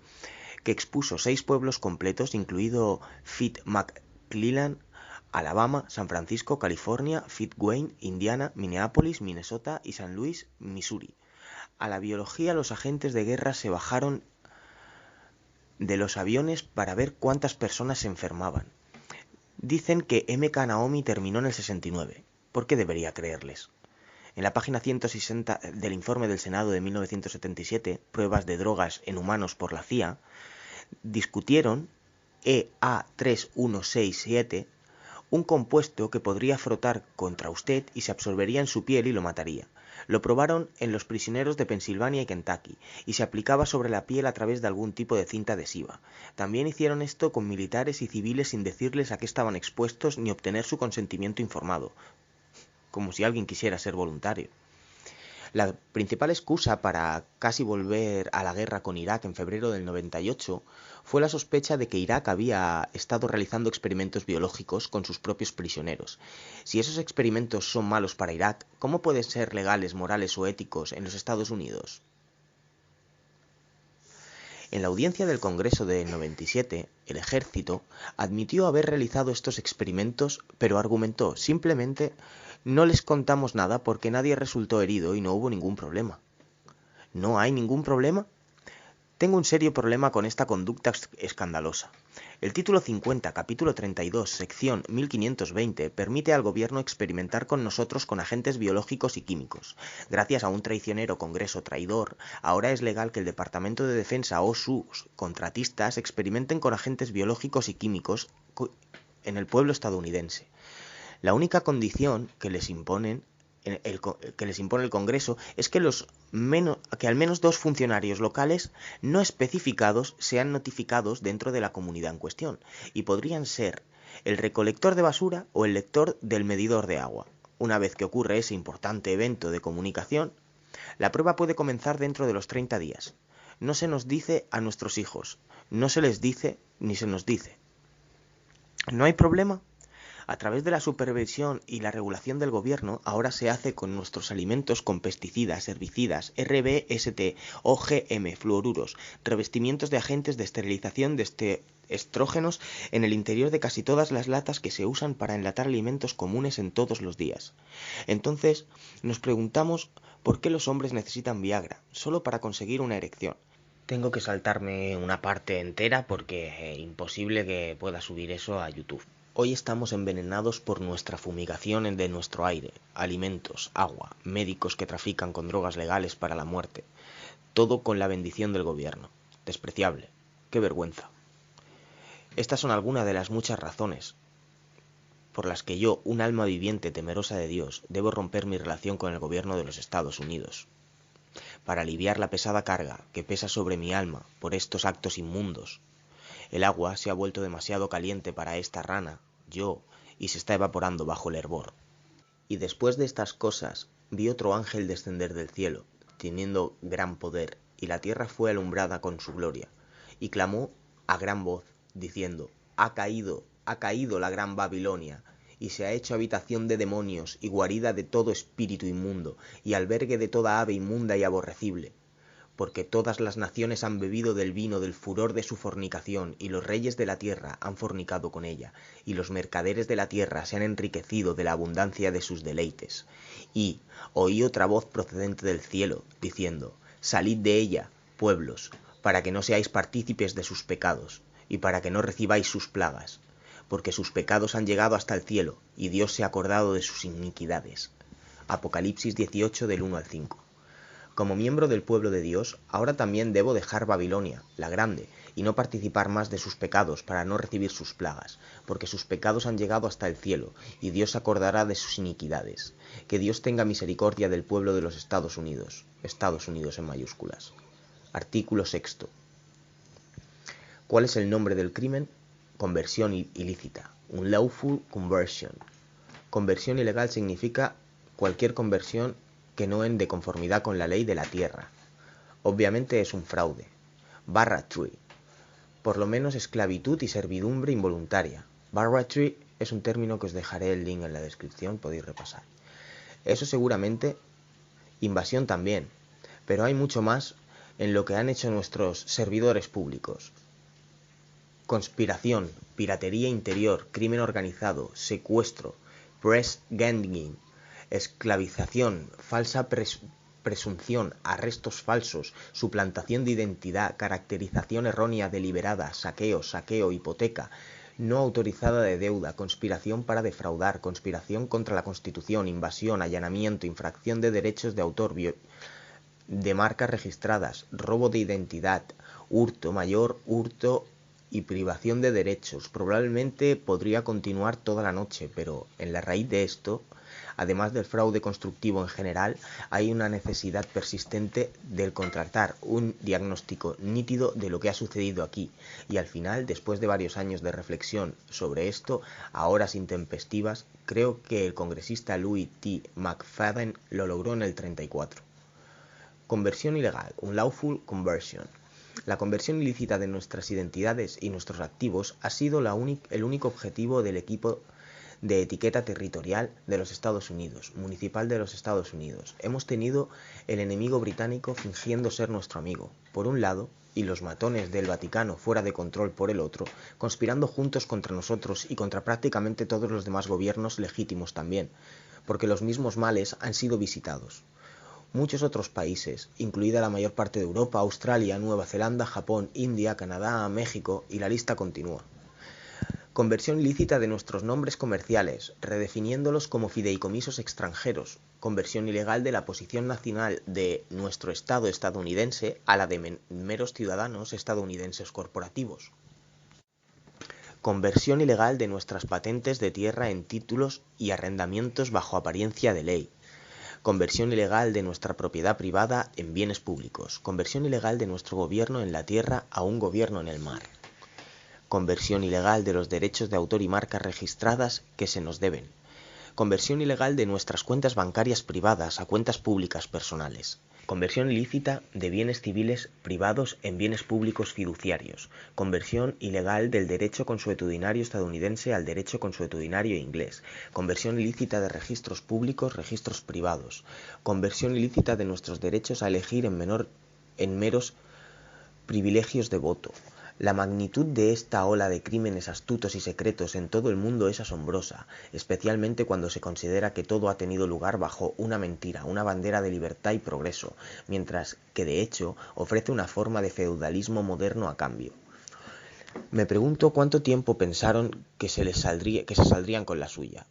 que expuso 6 pueblos completos, incluido Fitz McClellan, Alabama, San Francisco, California, Fitz Wayne, Indiana, Minneapolis, Minnesota y San Luis, Missouri. A la biología, los agentes de guerra se bajaron de los aviones para ver cuántas personas se enfermaban. Dicen que M.K. Naomi terminó en el 69. ¿Por qué debería creerles? En la página 160 del informe del Senado de 1977, Pruebas de drogas en humanos por la CIA, discutieron EA3167, un compuesto que podría frotar contra usted y se absorbería en su piel y lo mataría. Lo probaron en los prisioneros de Pensilvania y Kentucky, y se aplicaba sobre la piel a través de algún tipo de cinta adhesiva. También hicieron esto con militares y civiles sin decirles a qué estaban expuestos ni obtener su consentimiento informado, como si alguien quisiera ser voluntario. La principal excusa para casi volver a la guerra con Irak en febrero del 98 fue la sospecha de que Irak había estado realizando experimentos biológicos con sus propios prisioneros. Si esos experimentos son malos para Irak, ¿cómo pueden ser legales, morales o éticos en los Estados Unidos? En la audiencia del Congreso del 97, el ejército admitió haber realizado estos experimentos, pero argumentó simplemente: no les contamos nada porque nadie resultó herido y no hubo ningún problema. ¿No hay ningún problema? Tengo un serio problema con esta conducta escandalosa. El título 50, capítulo 32, sección 1520, permite al gobierno experimentar con nosotros con agentes biológicos y químicos. Gracias a un traicionero Congreso traidor, ahora es legal que el Departamento de Defensa o sus contratistas experimenten con agentes biológicos y químicos en el pueblo estadounidense. La única condición que les impone el Congreso es que al menos 2 funcionarios locales no especificados sean notificados dentro de la comunidad en cuestión, y podrían ser el recolector de basura o el lector del medidor de agua. Una vez que ocurre ese importante evento de comunicación, la prueba puede comenzar dentro de los 30 días. No se nos dice a nuestros hijos, no se les dice ni se nos dice. ¿No hay problema? A través de la supervisión y la regulación del gobierno, ahora se hace con nuestros alimentos con pesticidas, herbicidas, RBST, OGM, fluoruros, revestimientos de agentes de esterilización de estrógenos en el interior de casi todas las latas que se usan para enlatar alimentos comunes en todos los días. Entonces, nos preguntamos por qué los hombres necesitan Viagra, solo para conseguir una erección. Tengo que saltarme una parte entera porque es imposible que pueda subir eso a YouTube. Hoy estamos envenenados por nuestra fumigación de nuestro aire, alimentos, agua, médicos que trafican con drogas legales para la muerte. Todo con la bendición del gobierno. Despreciable. ¡Qué vergüenza! Estas son algunas de las muchas razones por las que yo, un alma viviente temerosa de Dios, debo romper mi relación con el gobierno de los Estados Unidos. Para aliviar la pesada carga que pesa sobre mi alma por estos actos inmundos. El agua se ha vuelto demasiado caliente para esta rana, yo, y se está evaporando bajo el hervor. Y después de estas cosas, vi otro ángel descender del cielo, teniendo gran poder, y la tierra fue alumbrada con su gloria, y clamó a gran voz, diciendo: ha caído la gran Babilonia, y se ha hecho habitación de demonios, y guarida de todo espíritu inmundo, y albergue de toda ave inmunda y aborrecible. Porque todas las naciones han bebido del vino del furor de su fornicación, y los reyes de la tierra han fornicado con ella, y los mercaderes de la tierra se han enriquecido de la abundancia de sus deleites. Y oí otra voz procedente del cielo, diciendo: salid de ella, pueblos, para que no seáis partícipes de sus pecados, y para que no recibáis sus plagas, porque sus pecados han llegado hasta el cielo, y Dios se ha acordado de sus iniquidades. Apocalipsis 18 del 1 al 5. Como miembro del pueblo de Dios, ahora también debo dejar Babilonia, la grande, y no participar más de sus pecados para no recibir sus plagas, porque sus pecados han llegado hasta el cielo, y Dios se acordará de sus iniquidades. Que Dios tenga misericordia del pueblo de los Estados Unidos en mayúsculas. Artículo 6. ¿Cuál es el nombre del crimen? Conversión ilícita. Unlawful conversion. Conversión ilegal significa cualquier conversión que no de conformidad con la ley de la tierra. Obviamente es un fraude. Barratry. Por lo menos esclavitud y servidumbre involuntaria. Barratry es un término que os dejaré el link en la descripción, podéis repasar. Eso seguramente. Invasión también. Pero hay mucho más en lo que han hecho nuestros servidores públicos. conspiración, piratería interior, crimen organizado, secuestro, press ganging, esclavización, falsa presunción, arrestos falsos, suplantación de identidad, caracterización errónea deliberada, saqueo, hipoteca no autorizada de deuda, conspiración para defraudar, conspiración contra la Constitución, invasión, allanamiento, infracción de derechos de autor, de marcas registradas, robo de identidad, hurto mayor, hurto y privación de derechos. Probablemente podría continuar toda la noche, pero en la raíz de esto, además del fraude constructivo en general, hay una necesidad persistente del contratar un diagnóstico nítido de lo que ha sucedido aquí. Y al final, después de varios años de reflexión sobre esto, a horas intempestivas, creo que el congresista Louis T. McFadden lo logró en el 34. Conversión ilegal, unlawful conversion. La conversión ilícita de nuestras identidades y nuestros activos ha sido el único objetivo del equipo de etiqueta territorial de los Estados Unidos, municipal de los Estados Unidos. Hemos tenido el enemigo británico fingiendo ser nuestro amigo, por un lado, y los matones del Vaticano fuera de control por el otro, conspirando juntos contra nosotros y contra prácticamente todos los demás gobiernos legítimos también, porque los mismos males han sido visitados. Muchos otros países, incluida la mayor parte de Europa, Australia, Nueva Zelanda, Japón, India, Canadá, México, y la lista continúa. Conversión ilícita de nuestros nombres comerciales, redefiniéndolos como fideicomisos extranjeros. Conversión ilegal de la posición nacional de nuestro Estado estadounidense a la de meros ciudadanos estadounidenses corporativos. Conversión ilegal de nuestras patentes de tierra en títulos y arrendamientos bajo apariencia de ley. Conversión ilegal de nuestra propiedad privada en bienes públicos. Conversión ilegal de nuestro gobierno en la tierra a un gobierno en el mar. Conversión ilegal de los derechos de autor y marcas registradas que se nos deben. Conversión ilegal de nuestras cuentas bancarias privadas a cuentas públicas personales. Conversión ilícita de bienes civiles privados en bienes públicos fiduciarios. Conversión ilegal del derecho consuetudinario estadounidense al derecho consuetudinario inglés. Conversión ilícita de registros públicos, registros privados. Conversión ilícita de nuestros derechos a elegir en meros privilegios de voto. La magnitud de esta ola de crímenes astutos y secretos en todo el mundo es asombrosa, especialmente cuando se considera que todo ha tenido lugar bajo una mentira, una bandera de libertad y progreso, mientras que de hecho ofrece una forma de feudalismo moderno a cambio. Me pregunto cuánto tiempo pensaron que se saldrían con la suya.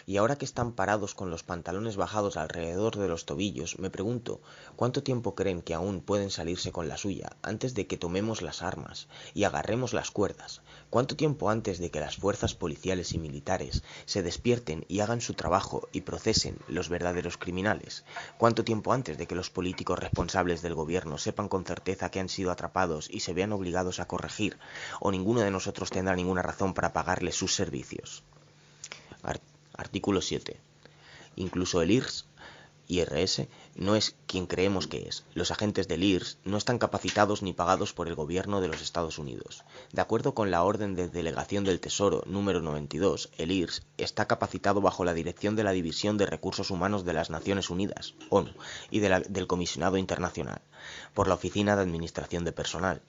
Y ahora que están parados con los pantalones bajados alrededor de los tobillos, me pregunto, ¿cuánto tiempo creen que aún pueden salirse con la suya antes de que tomemos las armas y agarremos las cuerdas? ¿Cuánto tiempo antes de que las fuerzas policiales y militares se despierten y hagan su trabajo y procesen los verdaderos criminales? ¿Cuánto tiempo antes de que los políticos responsables del gobierno sepan con certeza que han sido atrapados y se vean obligados a corregir, o ninguno de nosotros tendrá ninguna razón para pagarles sus servicios? Artículo 7. Incluso el IRS no es quien creemos que es. Los agentes del IRS no están capacitados ni pagados por el gobierno de los Estados Unidos. De acuerdo con la Orden de Delegación del Tesoro número 92, el IRS está capacitado bajo la dirección de la División de Recursos Humanos de las Naciones Unidas, ONU, y del Comisionado Internacional, por la Oficina de Administración de Personal.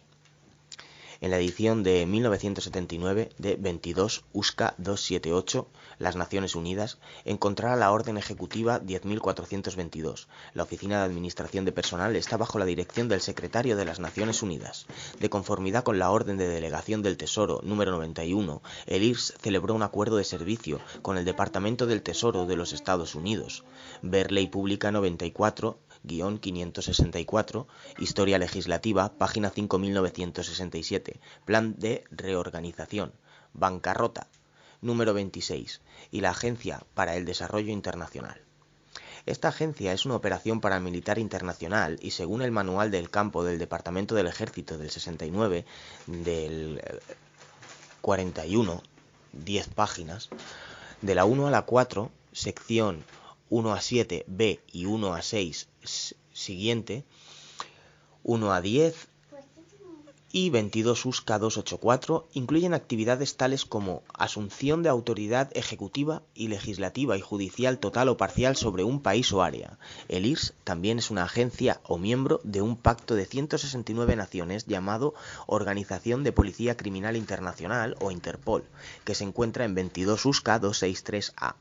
En la edición de 1979 de 22 USCA 278, las Naciones Unidas, encontrará la Orden Ejecutiva 10.422. La Oficina de Administración de Personal está bajo la dirección del Secretario de las Naciones Unidas. De conformidad con la Orden de Delegación del Tesoro número 91, el IRS celebró un acuerdo de servicio con el Departamento del Tesoro de los Estados Unidos. Ver Ley Pública 94-564, Historia Legislativa, página 5967, Plan de Reorganización, Bancarrota, número 26, y la Agencia para el Desarrollo Internacional. Esta agencia es una operación paramilitar internacional y según el Manual del Campo del Departamento del Ejército del 69, del 41, 10 páginas, de la 1 a la 4, sección 1 a 7, B y 1 a 6, siguiente, 1 a 10, y 22 USCA 284 incluyen actividades tales como asunción de autoridad ejecutiva y legislativa y judicial total o parcial sobre un país o área. El IRS también es una agencia o miembro de un pacto de 169 naciones llamado Organización de Policía Criminal Internacional o Interpol, que se encuentra en 22 USCA 263A.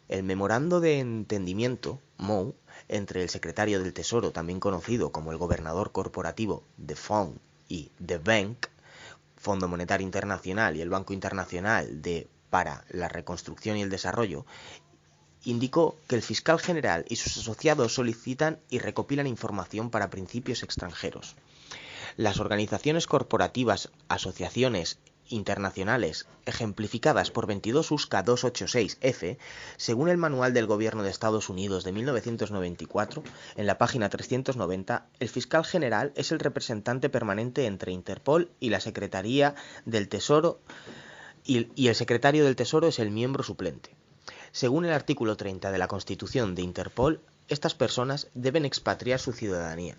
El memorando de entendimiento, MOU, entre el secretario del Tesoro, también conocido como el gobernador corporativo The Fund y The Bank, Fondo Monetario Internacional y el Banco Internacional para la Reconstrucción y el Desarrollo, indicó que el fiscal general y sus asociados solicitan y recopilan información para principios extranjeros. Las organizaciones corporativas, asociaciones internacionales ejemplificadas por 22 USCA 286F, según el Manual del Gobierno de Estados Unidos de 1994, en la página 390, el fiscal general es el representante permanente entre Interpol y la Secretaría del Tesoro y el secretario del Tesoro es el miembro suplente. Según el artículo 30 de la Constitución de Interpol, estas personas deben expatriar su ciudadanía.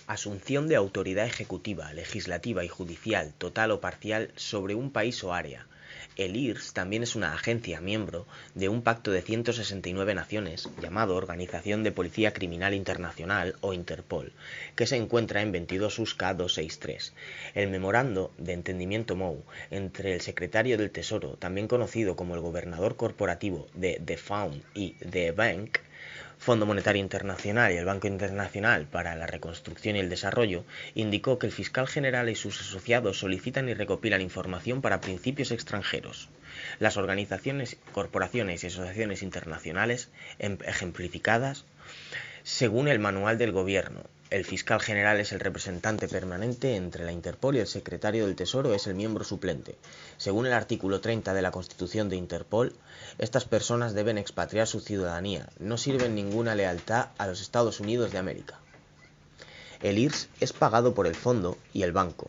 Asunción de autoridad ejecutiva, legislativa y judicial, total o parcial, sobre un país o área. El IRS también es una agencia miembro de un pacto de 169 naciones llamado Organización de Policía Criminal Internacional o Interpol, que se encuentra en 22 USCA 263. El memorando de entendimiento MOU entre el secretario del Tesoro, también conocido como el gobernador corporativo de The Fund y The Bank, Fondo Monetario Internacional y el Banco Internacional para la Reconstrucción y el Desarrollo, indicó que el fiscal general y sus asociados solicitan y recopilan información para principios extranjeros. Las organizaciones, corporaciones y asociaciones internacionales ejemplificadas, según el Manual del Gobierno, el fiscal general es el representante permanente entre la Interpol y el secretario del Tesoro es el miembro suplente. Según el artículo 30 de la Constitución de Interpol, estas personas deben expatriar su ciudadanía, no sirven ninguna lealtad a los Estados Unidos de América. El IRS es pagado por el fondo y el banco.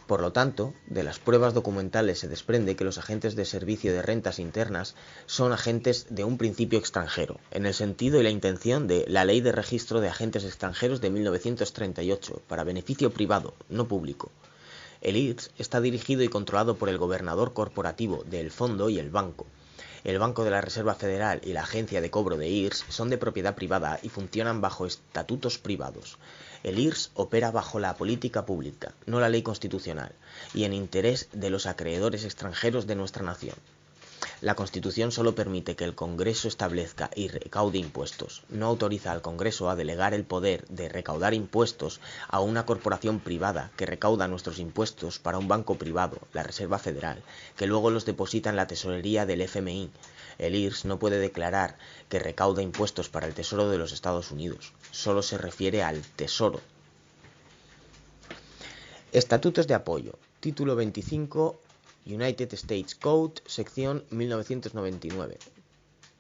Por lo tanto, de las pruebas documentales se desprende que los agentes de servicio de rentas internas son agentes de un principio extranjero, en el sentido y la intención de la Ley de Registro de Agentes Extranjeros de 1938, para beneficio privado, no público. El IRS está dirigido y controlado por el gobernador corporativo del fondo y el banco. El Banco de la Reserva Federal y la Agencia de Cobro de IRS son de propiedad privada y funcionan bajo estatutos privados. El IRS opera bajo la política pública, no la ley constitucional, y en interés de los acreedores extranjeros de nuestra nación. La Constitución solo permite que el Congreso establezca y recaude impuestos. No autoriza al Congreso a delegar el poder de recaudar impuestos a una corporación privada que recauda nuestros impuestos para un banco privado, la Reserva Federal, que luego los deposita en la tesorería del FMI. El IRS no puede declarar que recauda impuestos para el Tesoro de los Estados Unidos. Solo se refiere al Tesoro. Estatutos de apoyo. Título 25. United States Code, sección 1999.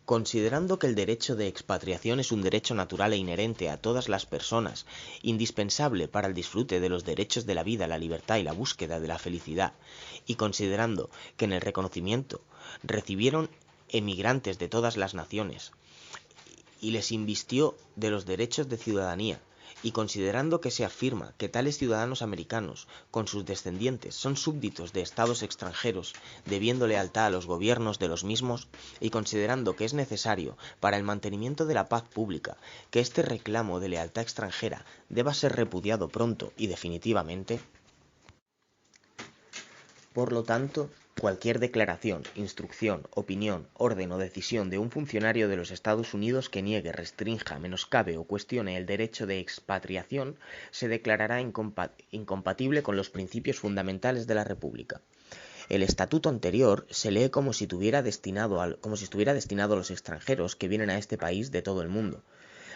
Considerando que el derecho de expatriación es un derecho natural e inherente a todas las personas, indispensable para el disfrute de los derechos de la vida, la libertad y la búsqueda de la felicidad, y considerando que en el reconocimiento recibieron emigrantes de todas las naciones y les invistió de los derechos de ciudadanía, y considerando que se afirma que tales ciudadanos americanos, con sus descendientes, son súbditos de estados extranjeros, debiendo lealtad a los gobiernos de los mismos, y considerando que es necesario, para el mantenimiento de la paz pública, que este reclamo de lealtad extranjera deba ser repudiado pronto y definitivamente, por lo tanto, cualquier declaración, instrucción, opinión, orden o decisión de un funcionario de los Estados Unidos que niegue, restrinja, menoscabe o cuestione el derecho de expatriación se declarará incompatible con los principios fundamentales de la República. El estatuto anterior se lee como si estuviera destinado a los extranjeros que vienen a este país de todo el mundo.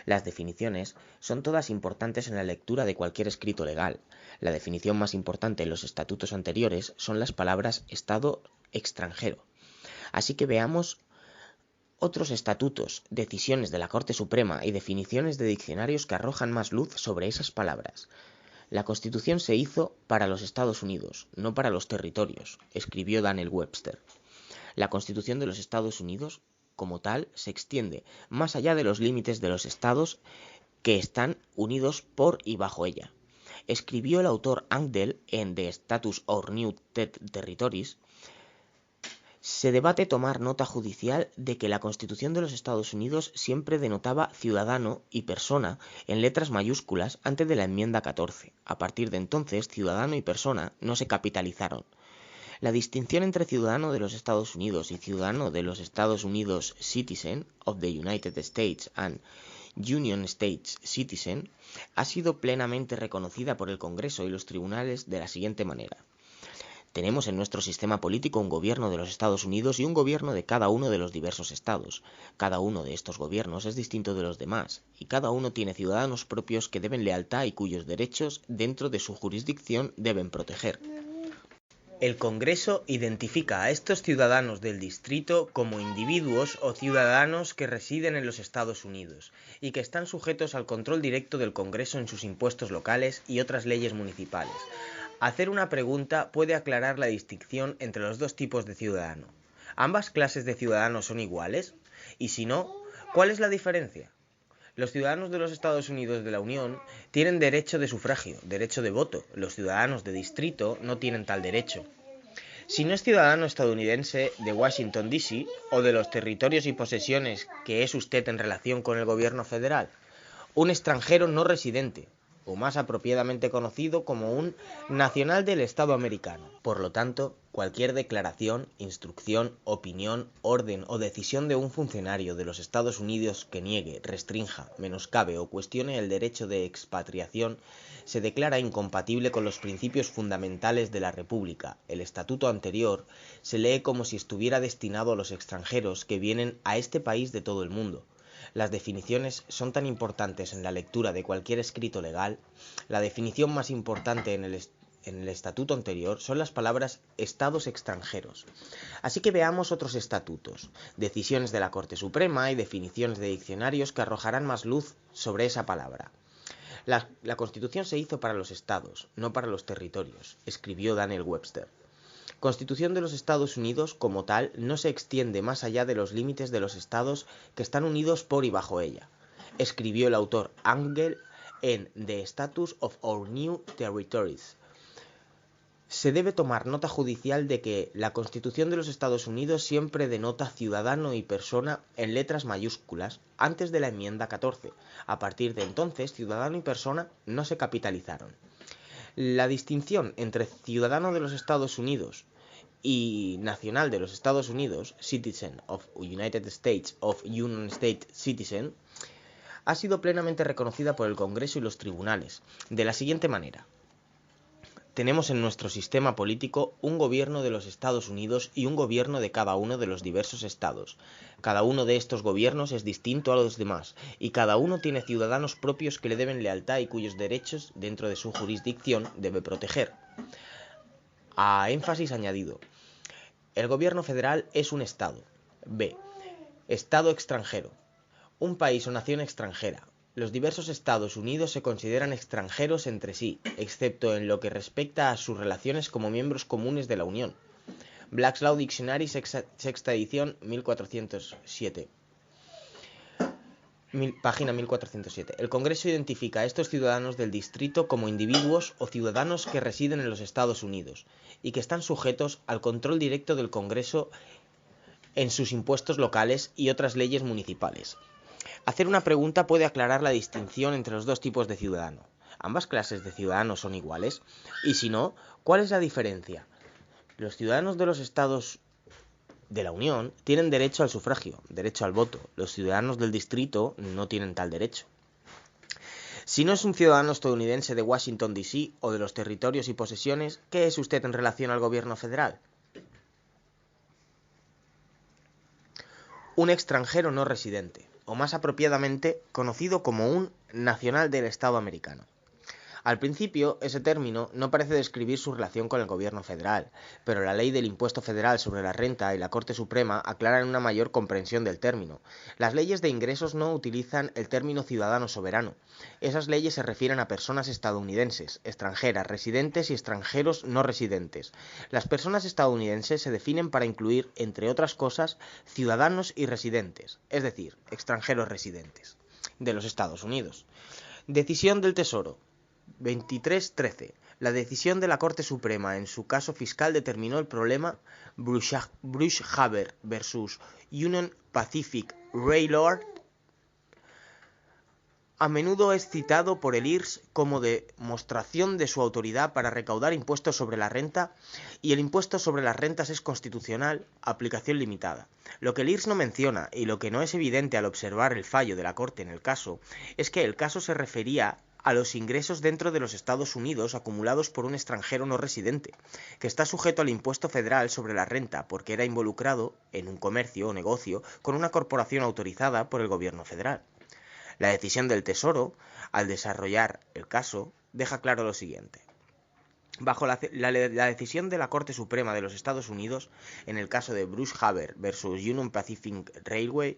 Las definiciones son todas importantes en la lectura de cualquier escrito legal. La definición más importante en los estatutos anteriores son las palabras Estado extranjero. Así que veamos otros estatutos, decisiones de la Corte Suprema y definiciones de diccionarios que arrojan más luz sobre esas palabras. La Constitución se hizo para los Estados Unidos, no para los territorios, escribió Daniel Webster. La Constitución de los Estados Unidos, como tal, se extiende más allá de los límites de los estados que están unidos por y bajo ella. Escribió el autor Angell en The Status or New Territories. Se debate tomar nota judicial de que la Constitución de los Estados Unidos siempre denotaba ciudadano y persona en letras mayúsculas antes de la enmienda 14. A partir de entonces, ciudadano y persona no se capitalizaron. La distinción entre ciudadano de los Estados Unidos y ciudadano de los Estados Unidos Citizen of the United States and Union States Citizen ha sido plenamente reconocida por el Congreso y los tribunales de la siguiente manera. Tenemos en nuestro sistema político un gobierno de los Estados Unidos y un gobierno de cada uno de los diversos estados. Cada uno de estos gobiernos es distinto de los demás, y cada uno tiene ciudadanos propios que deben lealtad y cuyos derechos dentro de su jurisdicción deben proteger. El Congreso identifica a estos ciudadanos del distrito como individuos o ciudadanos que residen en los Estados Unidos y que están sujetos al control directo del Congreso en sus impuestos locales y otras leyes municipales. Hacer una pregunta puede aclarar la distinción entre los dos tipos de ciudadano. ¿Ambas clases de ciudadanos son iguales? Y si no, ¿cuál es la diferencia? Los ciudadanos de los Estados Unidos de la Unión tienen derecho de sufragio, derecho de voto. Los ciudadanos de distrito no tienen tal derecho. Si no es ciudadano estadounidense de Washington, D.C. o de los territorios y posesiones que es usted en relación con el gobierno federal, un extranjero no residente, o más apropiadamente conocido como un nacional del Estado americano. Por lo tanto, cualquier declaración, instrucción, opinión, orden o decisión de un funcionario de los Estados Unidos que niegue, restrinja, menoscabe o cuestione el derecho de expatriación se declara incompatible con los principios fundamentales de la República. El estatuto anterior se lee como si estuviera destinado a los extranjeros que vienen a este país de todo el mundo. Las definiciones son tan importantes en la lectura de cualquier escrito legal. La definición más importante en el estatuto anterior son las palabras estados extranjeros. Así que veamos otros estatutos, decisiones de la Corte Suprema y definiciones de diccionarios que arrojarán más luz sobre esa palabra. La Constitución se hizo para los estados, no para los territorios, escribió Daniel Webster. Constitución de los Estados Unidos, como tal, no se extiende más allá de los límites de los estados que están unidos por y bajo ella, escribió el autor Angell en The Status of Our New Territories. Se debe tomar nota judicial de que la Constitución de los Estados Unidos siempre denota ciudadano y persona en letras mayúsculas antes de la enmienda 14. A partir de entonces, ciudadano y persona no se capitalizaron. La distinción entre ciudadano de los Estados Unidos y nacional de los Estados Unidos, Citizen of United States of Union State Citizen, ha sido plenamente reconocida por el Congreso y los tribunales, de la siguiente manera. Tenemos en nuestro sistema político un gobierno de los Estados Unidos y un gobierno de cada uno de los diversos estados. Cada uno de estos gobiernos es distinto a los demás, y cada uno tiene ciudadanos propios que le deben lealtad y cuyos derechos, dentro de su jurisdicción, debe proteger. A énfasis añadido. El gobierno federal es un estado. B. Estado extranjero. Un país o nación extranjera. Los diversos Estados Unidos se consideran extranjeros entre sí, excepto en lo que respecta a sus relaciones como miembros comunes de la Unión. Black's Law Dictionary, sexta edición, 1407. Página 1407. El Congreso identifica a estos ciudadanos del distrito como individuos o ciudadanos que residen en los Estados Unidos y que están sujetos al control directo del Congreso en sus impuestos locales y otras leyes municipales. Hacer una pregunta puede aclarar la distinción entre los dos tipos de ciudadano. ¿Ambas clases de ciudadanos son iguales? Y si no, ¿cuál es la diferencia? Los ciudadanos de los estados de la Unión tienen derecho al sufragio, derecho al voto. Los ciudadanos del distrito no tienen tal derecho. Si no es un ciudadano estadounidense de Washington, D.C. o de los territorios y posesiones, ¿qué es usted en relación al gobierno federal? Un extranjero no residente, o más apropiadamente conocido como un nacional del Estado americano. Al principio, ese término no parece describir su relación con el gobierno federal, pero la ley del impuesto federal sobre la renta y la Corte Suprema aclaran una mayor comprensión del término. Las leyes de ingresos no utilizan el término ciudadano soberano. Esas leyes se refieren a personas estadounidenses, extranjeras, residentes y extranjeros no residentes. Las personas estadounidenses se definen para incluir, entre otras cosas, ciudadanos y residentes, es decir, extranjeros residentes, de los Estados Unidos. Decisión del Tesoro. 2313. La decisión de la Corte Suprema en su caso fiscal determinó el problema Bruce-Haber versus Union Pacific Railroad. A menudo es citado por el IRS como demostración de su autoridad para recaudar impuestos sobre la renta, y el impuesto sobre las rentas es constitucional, aplicación limitada. Lo que el IRS no menciona, y lo que no es evidente al observar el fallo de la Corte en el caso, es que el caso se refería a los ingresos dentro de los Estados Unidos acumulados por un extranjero no residente, que está sujeto al impuesto federal sobre la renta porque era involucrado en un comercio o negocio con una corporación autorizada por el gobierno federal. La decisión del Tesoro, al desarrollar el caso, deja claro lo siguiente. Bajo la decisión de la Corte Suprema de los Estados Unidos, en el caso de Bruce Haber versus Union Pacific Railway,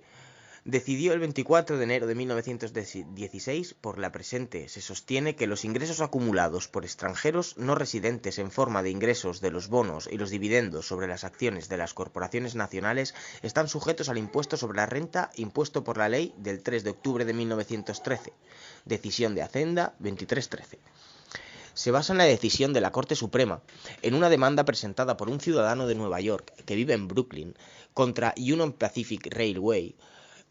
decidió el 24 de enero de 1916 por la presente. Se sostiene que los ingresos acumulados por extranjeros no residentes en forma de ingresos de los bonos y los dividendos sobre las acciones de las corporaciones nacionales están sujetos al impuesto sobre la renta impuesto por la ley del 3 de octubre de 1913. Decisión de Hacienda 2313. Se basa en la decisión de la Corte Suprema en una demanda presentada por un ciudadano de Nueva York que vive en Brooklyn contra Union Pacific Railway,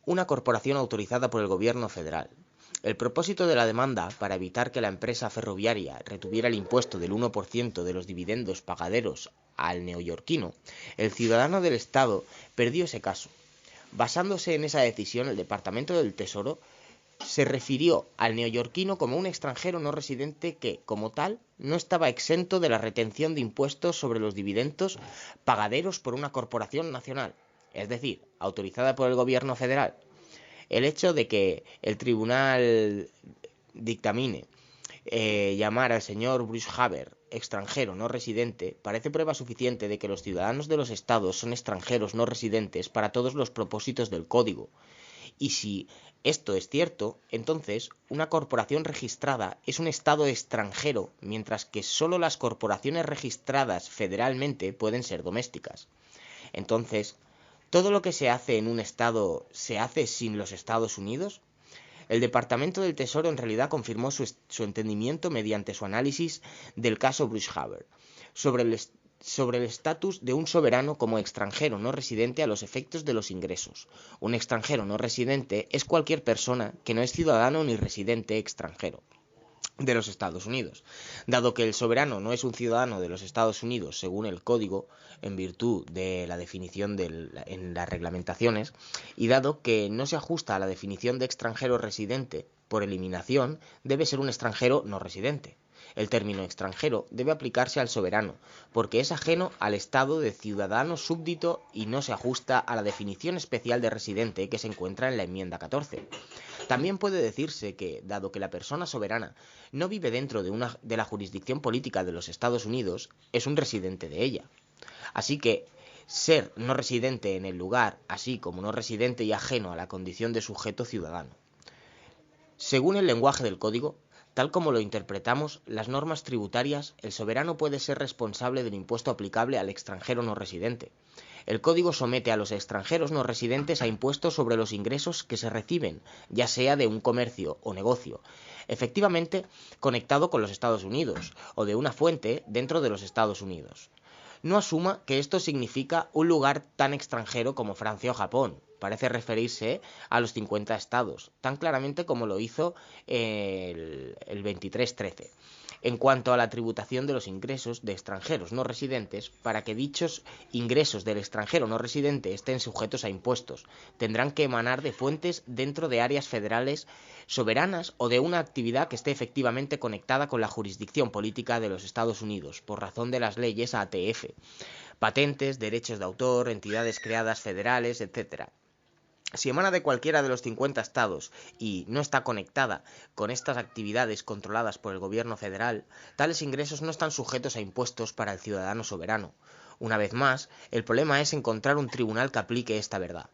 una corporación autorizada por el gobierno federal. El propósito de la demanda, para evitar que la empresa ferroviaria retuviera el impuesto del 1% de los dividendos pagaderos al neoyorquino, el ciudadano del estado perdió ese caso. Basándose en esa decisión, el Departamento del Tesoro se refirió al neoyorquino como un extranjero no residente que, como tal, no estaba exento de la retención de impuestos sobre los dividendos pagaderos por una corporación nacional, es decir, autorizada por el gobierno federal. El hecho de que el tribunal dictamine llamar al señor Bruce Haber extranjero no residente parece prueba suficiente de que los ciudadanos de los estados son extranjeros no residentes para todos los propósitos del código. Y si esto es cierto, entonces una corporación registrada es un estado extranjero, mientras que solo las corporaciones registradas federalmente pueden ser domésticas. Entonces, ¿todo lo que se hace en un estado se hace sin los Estados Unidos? El Departamento del Tesoro en realidad confirmó su entendimiento mediante su análisis del caso Bruce Haber sobre el estatus de un soberano como extranjero no residente a los efectos de los ingresos. Un extranjero no residente es cualquier persona que no es ciudadano ni residente extranjero de los Estados Unidos. Dado que el soberano no es un ciudadano de los Estados Unidos según el código, en virtud de la definición en las reglamentaciones, y dado que no se ajusta a la definición de extranjero residente, por eliminación debe ser un extranjero no residente. El término extranjero debe aplicarse al soberano, porque es ajeno al estado de ciudadano súbdito y no se ajusta a la definición especial de residente que se encuentra en la enmienda 14. También puede decirse que, dado que la persona soberana no vive dentro de la jurisdicción política de los Estados Unidos, es un residente de ella. Así que ser no residente en el lugar, así como no residente y ajeno a la condición de sujeto ciudadano. Según el lenguaje del código, tal como lo interpretamos, las normas tributarias, el soberano puede ser responsable del impuesto aplicable al extranjero no residente. El código somete a los extranjeros no residentes a impuestos sobre los ingresos que se reciben, ya sea de un comercio o negocio, efectivamente conectado con los Estados Unidos, o de una fuente dentro de los Estados Unidos. No asuma que esto significa un lugar tan extranjero como Francia o Japón. Parece referirse a los 50 estados, tan claramente como lo hizo el 2313. En cuanto a la tributación de los ingresos de extranjeros no residentes, para que dichos ingresos del extranjero no residente estén sujetos a impuestos, tendrán que emanar de fuentes dentro de áreas federales soberanas o de una actividad que esté efectivamente conectada con la jurisdicción política de los Estados Unidos, por razón de las leyes ATF, patentes, derechos de autor, entidades creadas federales, etc. Si emana de cualquiera de los 50 estados y no está conectada con estas actividades controladas por el gobierno federal, tales ingresos no están sujetos a impuestos para el ciudadano soberano. Una vez más, el problema es encontrar un tribunal que aplique esta verdad.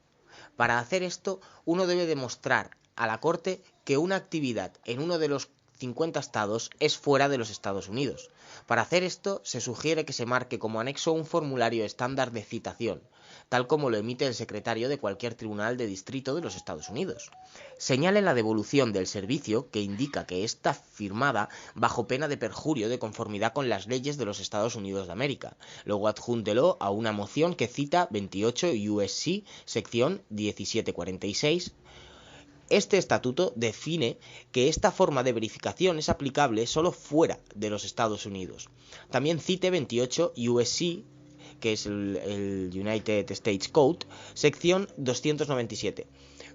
Para hacer esto, uno debe demostrar a la Corte que una actividad en uno de los 50 estados es fuera de los Estados Unidos. Para hacer esto, se sugiere que se marque como anexo un formulario estándar de citación, tal como lo emite el secretario de cualquier tribunal de distrito de los Estados Unidos. Señale la devolución del servicio que indica que está firmada bajo pena de perjurio de conformidad con las leyes de los Estados Unidos de América. Luego adjúntelo a una moción que cita 28 U.S.C. sección 1746. Este estatuto define que esta forma de verificación es aplicable solo fuera de los Estados Unidos. También cite 28 U.S.C., que es el United States Code, sección 297,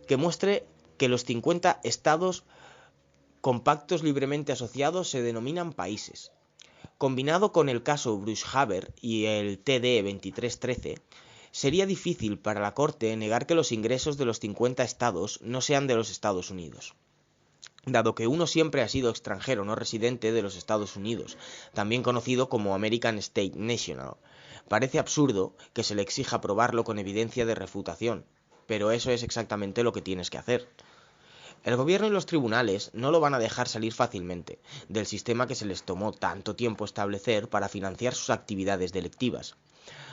que muestre que los 50 estados compactos libremente asociados se denominan países. Combinado con el caso Bruce Haber y el TD 2313, sería difícil para la Corte negar que los ingresos de los 50 estados no sean de los Estados Unidos. Dado que uno siempre ha sido extranjero no residente de los Estados Unidos, también conocido como American State National, parece absurdo que se le exija probarlo con evidencia de refutación, pero eso es exactamente lo que tienes que hacer. El gobierno y los tribunales no lo van a dejar salir fácilmente del sistema que se les tomó tanto tiempo establecer para financiar sus actividades delictivas.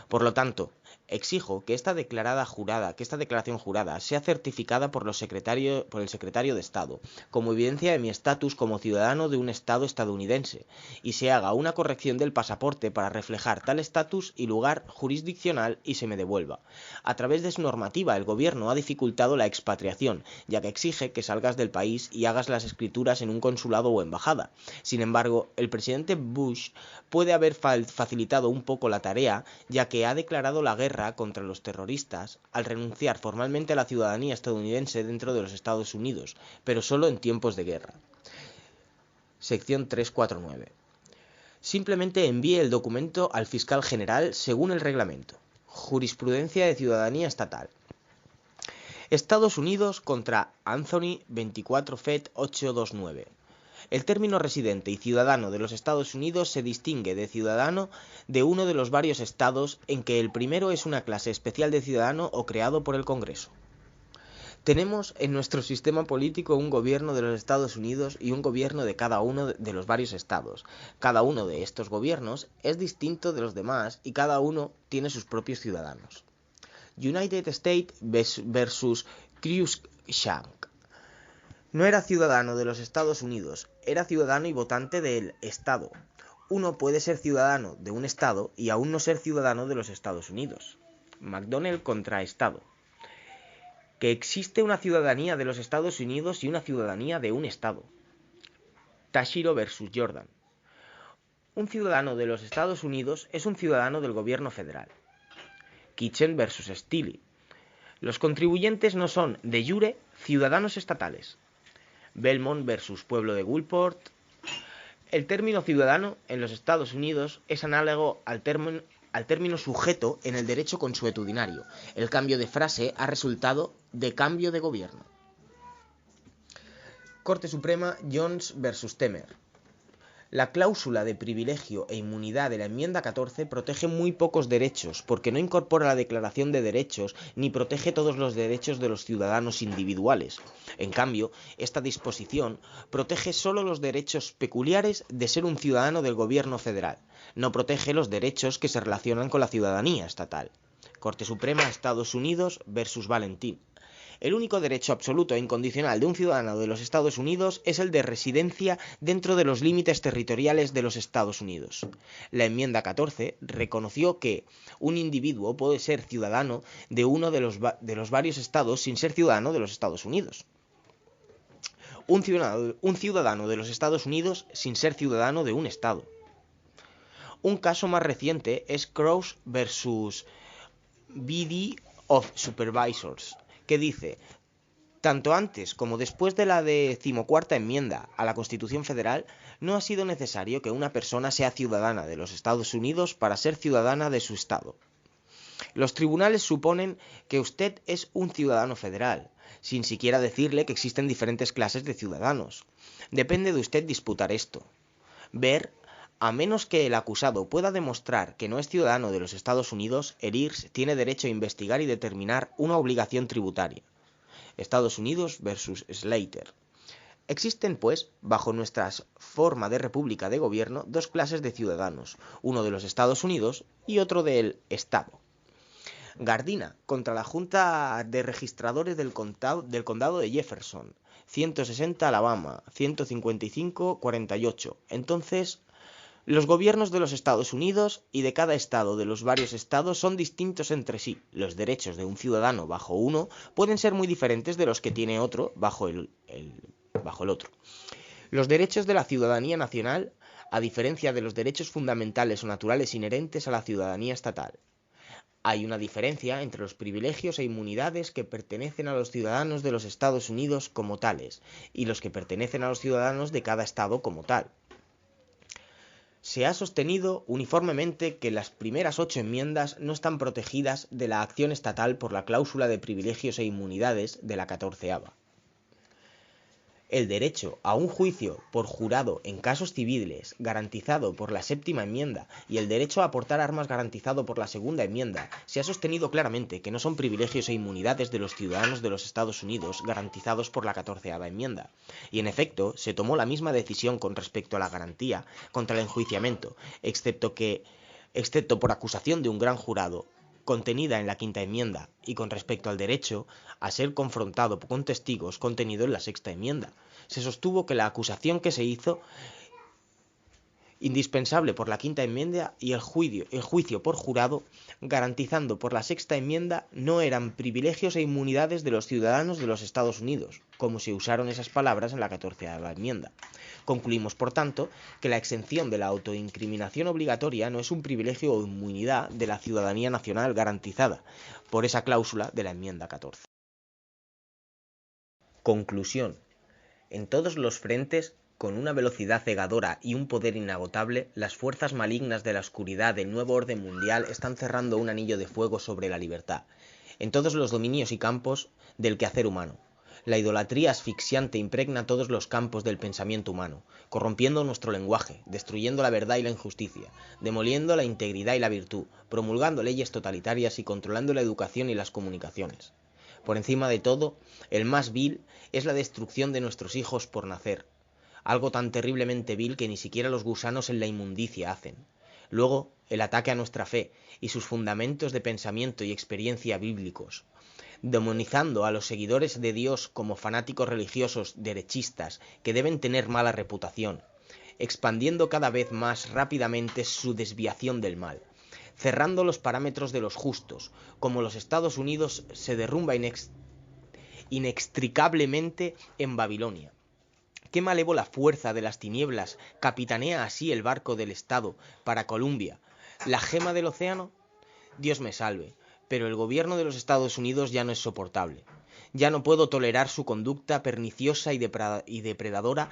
Por lo tanto, exijo que esta declaración jurada sea certificada por el secretario de Estado como evidencia de mi estatus como ciudadano de un Estado estadounidense y se haga una corrección del pasaporte para reflejar tal estatus y lugar jurisdiccional y se me devuelva. A través de su normativa, el gobierno ha dificultado la expatriación, ya que exige que salgas del país y hagas las escrituras en un consulado o embajada. Sin embargo, el presidente Bush puede haber facilitado un poco la tarea, ya que ha declarado la guerra contra los terroristas al renunciar formalmente a la ciudadanía estadounidense dentro de los Estados Unidos, pero solo en tiempos de guerra. Sección 349. Simplemente envíe el documento al fiscal general según el reglamento. Jurisprudencia de ciudadanía estatal. Estados Unidos contra Anthony 24 Fed 829. El término residente y ciudadano de los Estados Unidos se distingue de ciudadano de uno de los varios estados en que el primero es una clase especial de ciudadano o creado por el Congreso. Tenemos en nuestro sistema político un gobierno de los Estados Unidos y un gobierno de cada uno de los varios estados. Cada uno de estos gobiernos es distinto de los demás y cada uno tiene sus propios ciudadanos. United States versus Cruikshank. No era ciudadano de los Estados Unidos, era ciudadano y votante del Estado. Uno puede ser ciudadano de un Estado y aún no ser ciudadano de los Estados Unidos. McDonnell contra Estado. Que existe una ciudadanía de los Estados Unidos y una ciudadanía de un Estado. Tashiro versus Jordan. Un ciudadano de los Estados Unidos es un ciudadano del gobierno federal. Kitchen versus Steele. Los contribuyentes no son, de jure, ciudadanos estatales. Belmont versus Pueblo de Gulfport. El término ciudadano en los Estados Unidos es análogo al término sujeto en el derecho consuetudinario. El cambio de frase ha resultado de cambio de gobierno. Corte Suprema Jones versus Temer. La cláusula de privilegio e inmunidad de la enmienda 14 protege muy pocos derechos, porque no incorpora la declaración de derechos ni protege todos los derechos de los ciudadanos individuales. En cambio, esta disposición protege solo los derechos peculiares de ser un ciudadano del gobierno federal. No protege los derechos que se relacionan con la ciudadanía estatal. Corte Suprema Estados Unidos versus Valentín. El único derecho absoluto e incondicional de un ciudadano de los Estados Unidos es el de residencia dentro de los límites territoriales de los Estados Unidos. La enmienda 14 reconoció que un individuo puede ser ciudadano de uno de los varios estados sin ser ciudadano de los Estados Unidos. Un ciudadano de los Estados Unidos sin ser ciudadano de un estado. Un caso más reciente es Crouse versus BD of Supervisors, que dice, tanto antes como después de la 14ª enmienda a la Constitución Federal, no ha sido necesario que una persona sea ciudadana de los Estados Unidos para ser ciudadana de su estado. Los tribunales suponen que usted es un ciudadano federal, sin siquiera decirle que existen diferentes clases de ciudadanos. Depende de usted disputar esto. A menos que el acusado pueda demostrar que no es ciudadano de los Estados Unidos, el IRS tiene derecho a investigar y determinar una obligación tributaria. Estados Unidos versus Slater. Existen, pues, bajo nuestra forma de república de gobierno, dos clases de ciudadanos, uno de los Estados Unidos y otro del Estado. Gardiner contra la Junta de Registradores del Condado de Jefferson, 160 Alabama, 155 48. Entonces, los gobiernos de los Estados Unidos y de cada estado de los varios estados son distintos entre sí. Los derechos de un ciudadano bajo uno pueden ser muy diferentes de los que tiene otro bajo el otro. Los derechos de la ciudadanía nacional, a diferencia de los derechos fundamentales o naturales inherentes a la ciudadanía estatal. Hay una diferencia entre los privilegios e inmunidades que pertenecen a los ciudadanos de los Estados Unidos como tales y los que pertenecen a los ciudadanos de cada estado como tal. Se ha sostenido uniformemente que las primeras 8 enmiendas no están protegidas de la acción estatal por la cláusula de privilegios e inmunidades de la 14ª. El derecho a un juicio por jurado en casos civiles, garantizado por la 7ª enmienda, y el derecho a portar armas garantizado por la 2ª enmienda, se ha sostenido claramente que no son privilegios e inmunidades de los ciudadanos de los Estados Unidos garantizados por la 14ª enmienda. Y en efecto, se tomó la misma decisión con respecto a la garantía contra el enjuiciamiento, excepto por acusación de un gran jurado, contenida en la 5ª enmienda, y con respecto al derecho a ser confrontado con testigos contenido en la 6ª enmienda. Se sostuvo que la acusación que se hizo indispensable por la 5ª enmienda y el juicio por jurado, garantizando por la 6ª enmienda, no eran privilegios e inmunidades de los ciudadanos de los Estados Unidos, como se usaron esas palabras en la 14ª enmienda. Concluimos, por tanto, que la exención de la autoincriminación obligatoria no es un privilegio o inmunidad de la ciudadanía nacional garantizada por esa cláusula de la enmienda 14. Conclusión. En todos los frentes, con una velocidad cegadora y un poder inagotable, las fuerzas malignas de la oscuridad del nuevo orden mundial están cerrando un anillo de fuego sobre la libertad, en todos los dominios y campos del quehacer humano. La idolatría asfixiante impregna todos los campos del pensamiento humano, corrompiendo nuestro lenguaje, destruyendo la verdad y la injusticia, demoliendo la integridad y la virtud, promulgando leyes totalitarias y controlando la educación y las comunicaciones. Por encima de todo, el más vil es la destrucción de nuestros hijos por nacer, algo tan terriblemente vil que ni siquiera los gusanos en la inmundicia hacen. Luego, el ataque a nuestra fe y sus fundamentos de pensamiento y experiencia bíblicos, demonizando a los seguidores de Dios como fanáticos religiosos derechistas que deben tener mala reputación, expandiendo cada vez más rápidamente su desviación del mal, cerrando los parámetros de los justos, como los Estados Unidos se derrumba inextricablemente en Babilonia. Qué malévola fuerza de las tinieblas capitanea así el barco del Estado para Columbia, la gema del océano. Dios me salve, pero el gobierno de los Estados Unidos ya no es soportable. Ya no puedo tolerar su conducta perniciosa y depredadora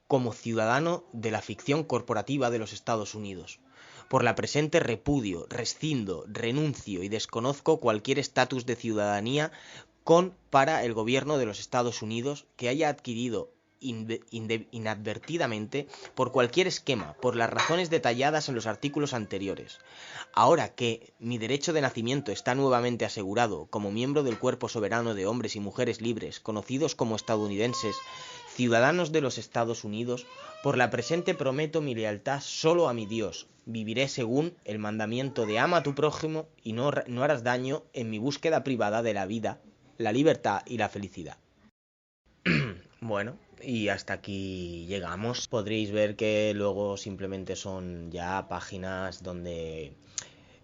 como ciudadano de la ficción corporativa de los Estados Unidos. Por la presente repudio, rescindo, renuncio y desconozco cualquier estatus de ciudadanía para el gobierno de los Estados Unidos que haya adquirido inadvertidamente por cualquier esquema, por las razones detalladas en los artículos anteriores. Ahora que mi derecho de nacimiento está nuevamente asegurado como miembro del cuerpo soberano de hombres y mujeres libres, conocidos como estadounidenses, ciudadanos de los Estados Unidos, por la presente prometo mi lealtad solo a mi Dios. Viviré según el mandamiento de ama a tu prójimo y no harás daño en mi búsqueda privada de la vida, la libertad y la felicidad. Bueno, y hasta aquí llegamos. Podréis ver que luego simplemente son ya páginas donde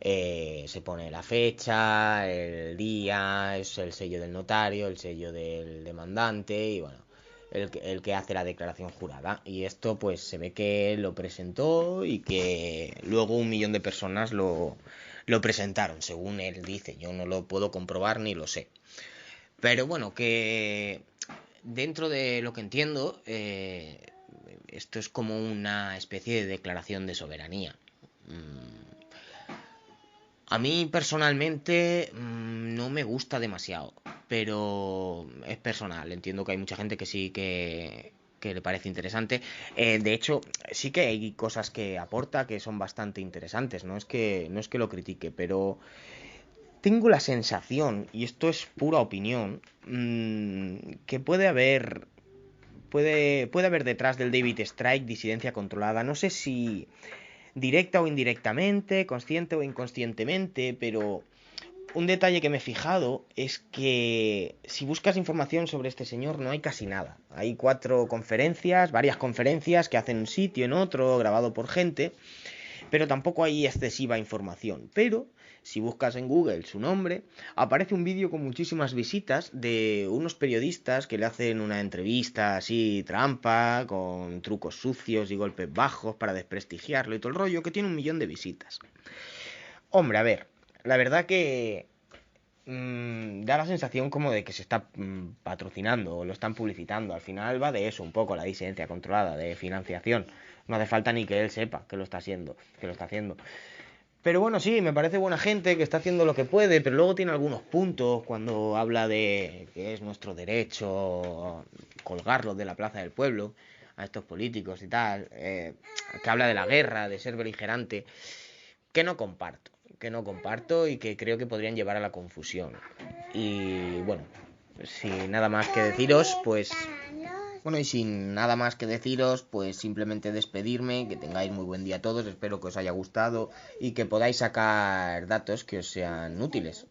se pone la fecha, el día, es el sello del notario, el sello del demandante y bueno, el que hace la declaración jurada. Y esto pues se ve que lo presentó y que luego 1 millón de personas lo presentaron, según él dice. Yo no lo puedo comprobar ni lo sé. Pero bueno, que dentro de lo que entiendo, esto es como una especie de declaración de soberanía. A mí personalmente no me gusta demasiado, pero es personal. Entiendo que hay mucha gente que sí que le parece interesante. De hecho, sí que hay cosas que aporta que son bastante interesantes. No es que lo critique, pero tengo la sensación, y esto es pura opinión, que puede haber puede haber detrás del David Strike disidencia controlada. No sé si directa o indirectamente, consciente o inconscientemente, pero un detalle que me he fijado es que si buscas información sobre este señor no hay casi nada. Hay varias conferencias que hacen en un sitio, en otro, grabado por gente, pero tampoco hay excesiva información. Pero si buscas en Google su nombre, aparece un vídeo con muchísimas visitas de unos periodistas que le hacen una entrevista así trampa, con trucos sucios y golpes bajos para desprestigiarlo y todo el rollo, que tiene 1 millón de visitas. Hombre, a ver, la verdad que da la sensación como de que se está patrocinando o lo están publicitando. Al final va de eso un poco, la disidencia controlada, de financiación. No hace falta ni que él sepa que lo está haciendo. Pero bueno, sí, me parece buena gente que está haciendo lo que puede, pero luego tiene algunos puntos cuando habla de que es nuestro derecho colgarlos de la plaza del pueblo a estos políticos y tal, que habla de la guerra, de ser beligerante, que no comparto y que creo que podrían llevar a la confusión. Y bueno, sin nada más que deciros, pues bueno, y sin nada más que deciros, pues simplemente despedirme, que tengáis muy buen día a todos, espero que os haya gustado y que podáis sacar datos que os sean útiles.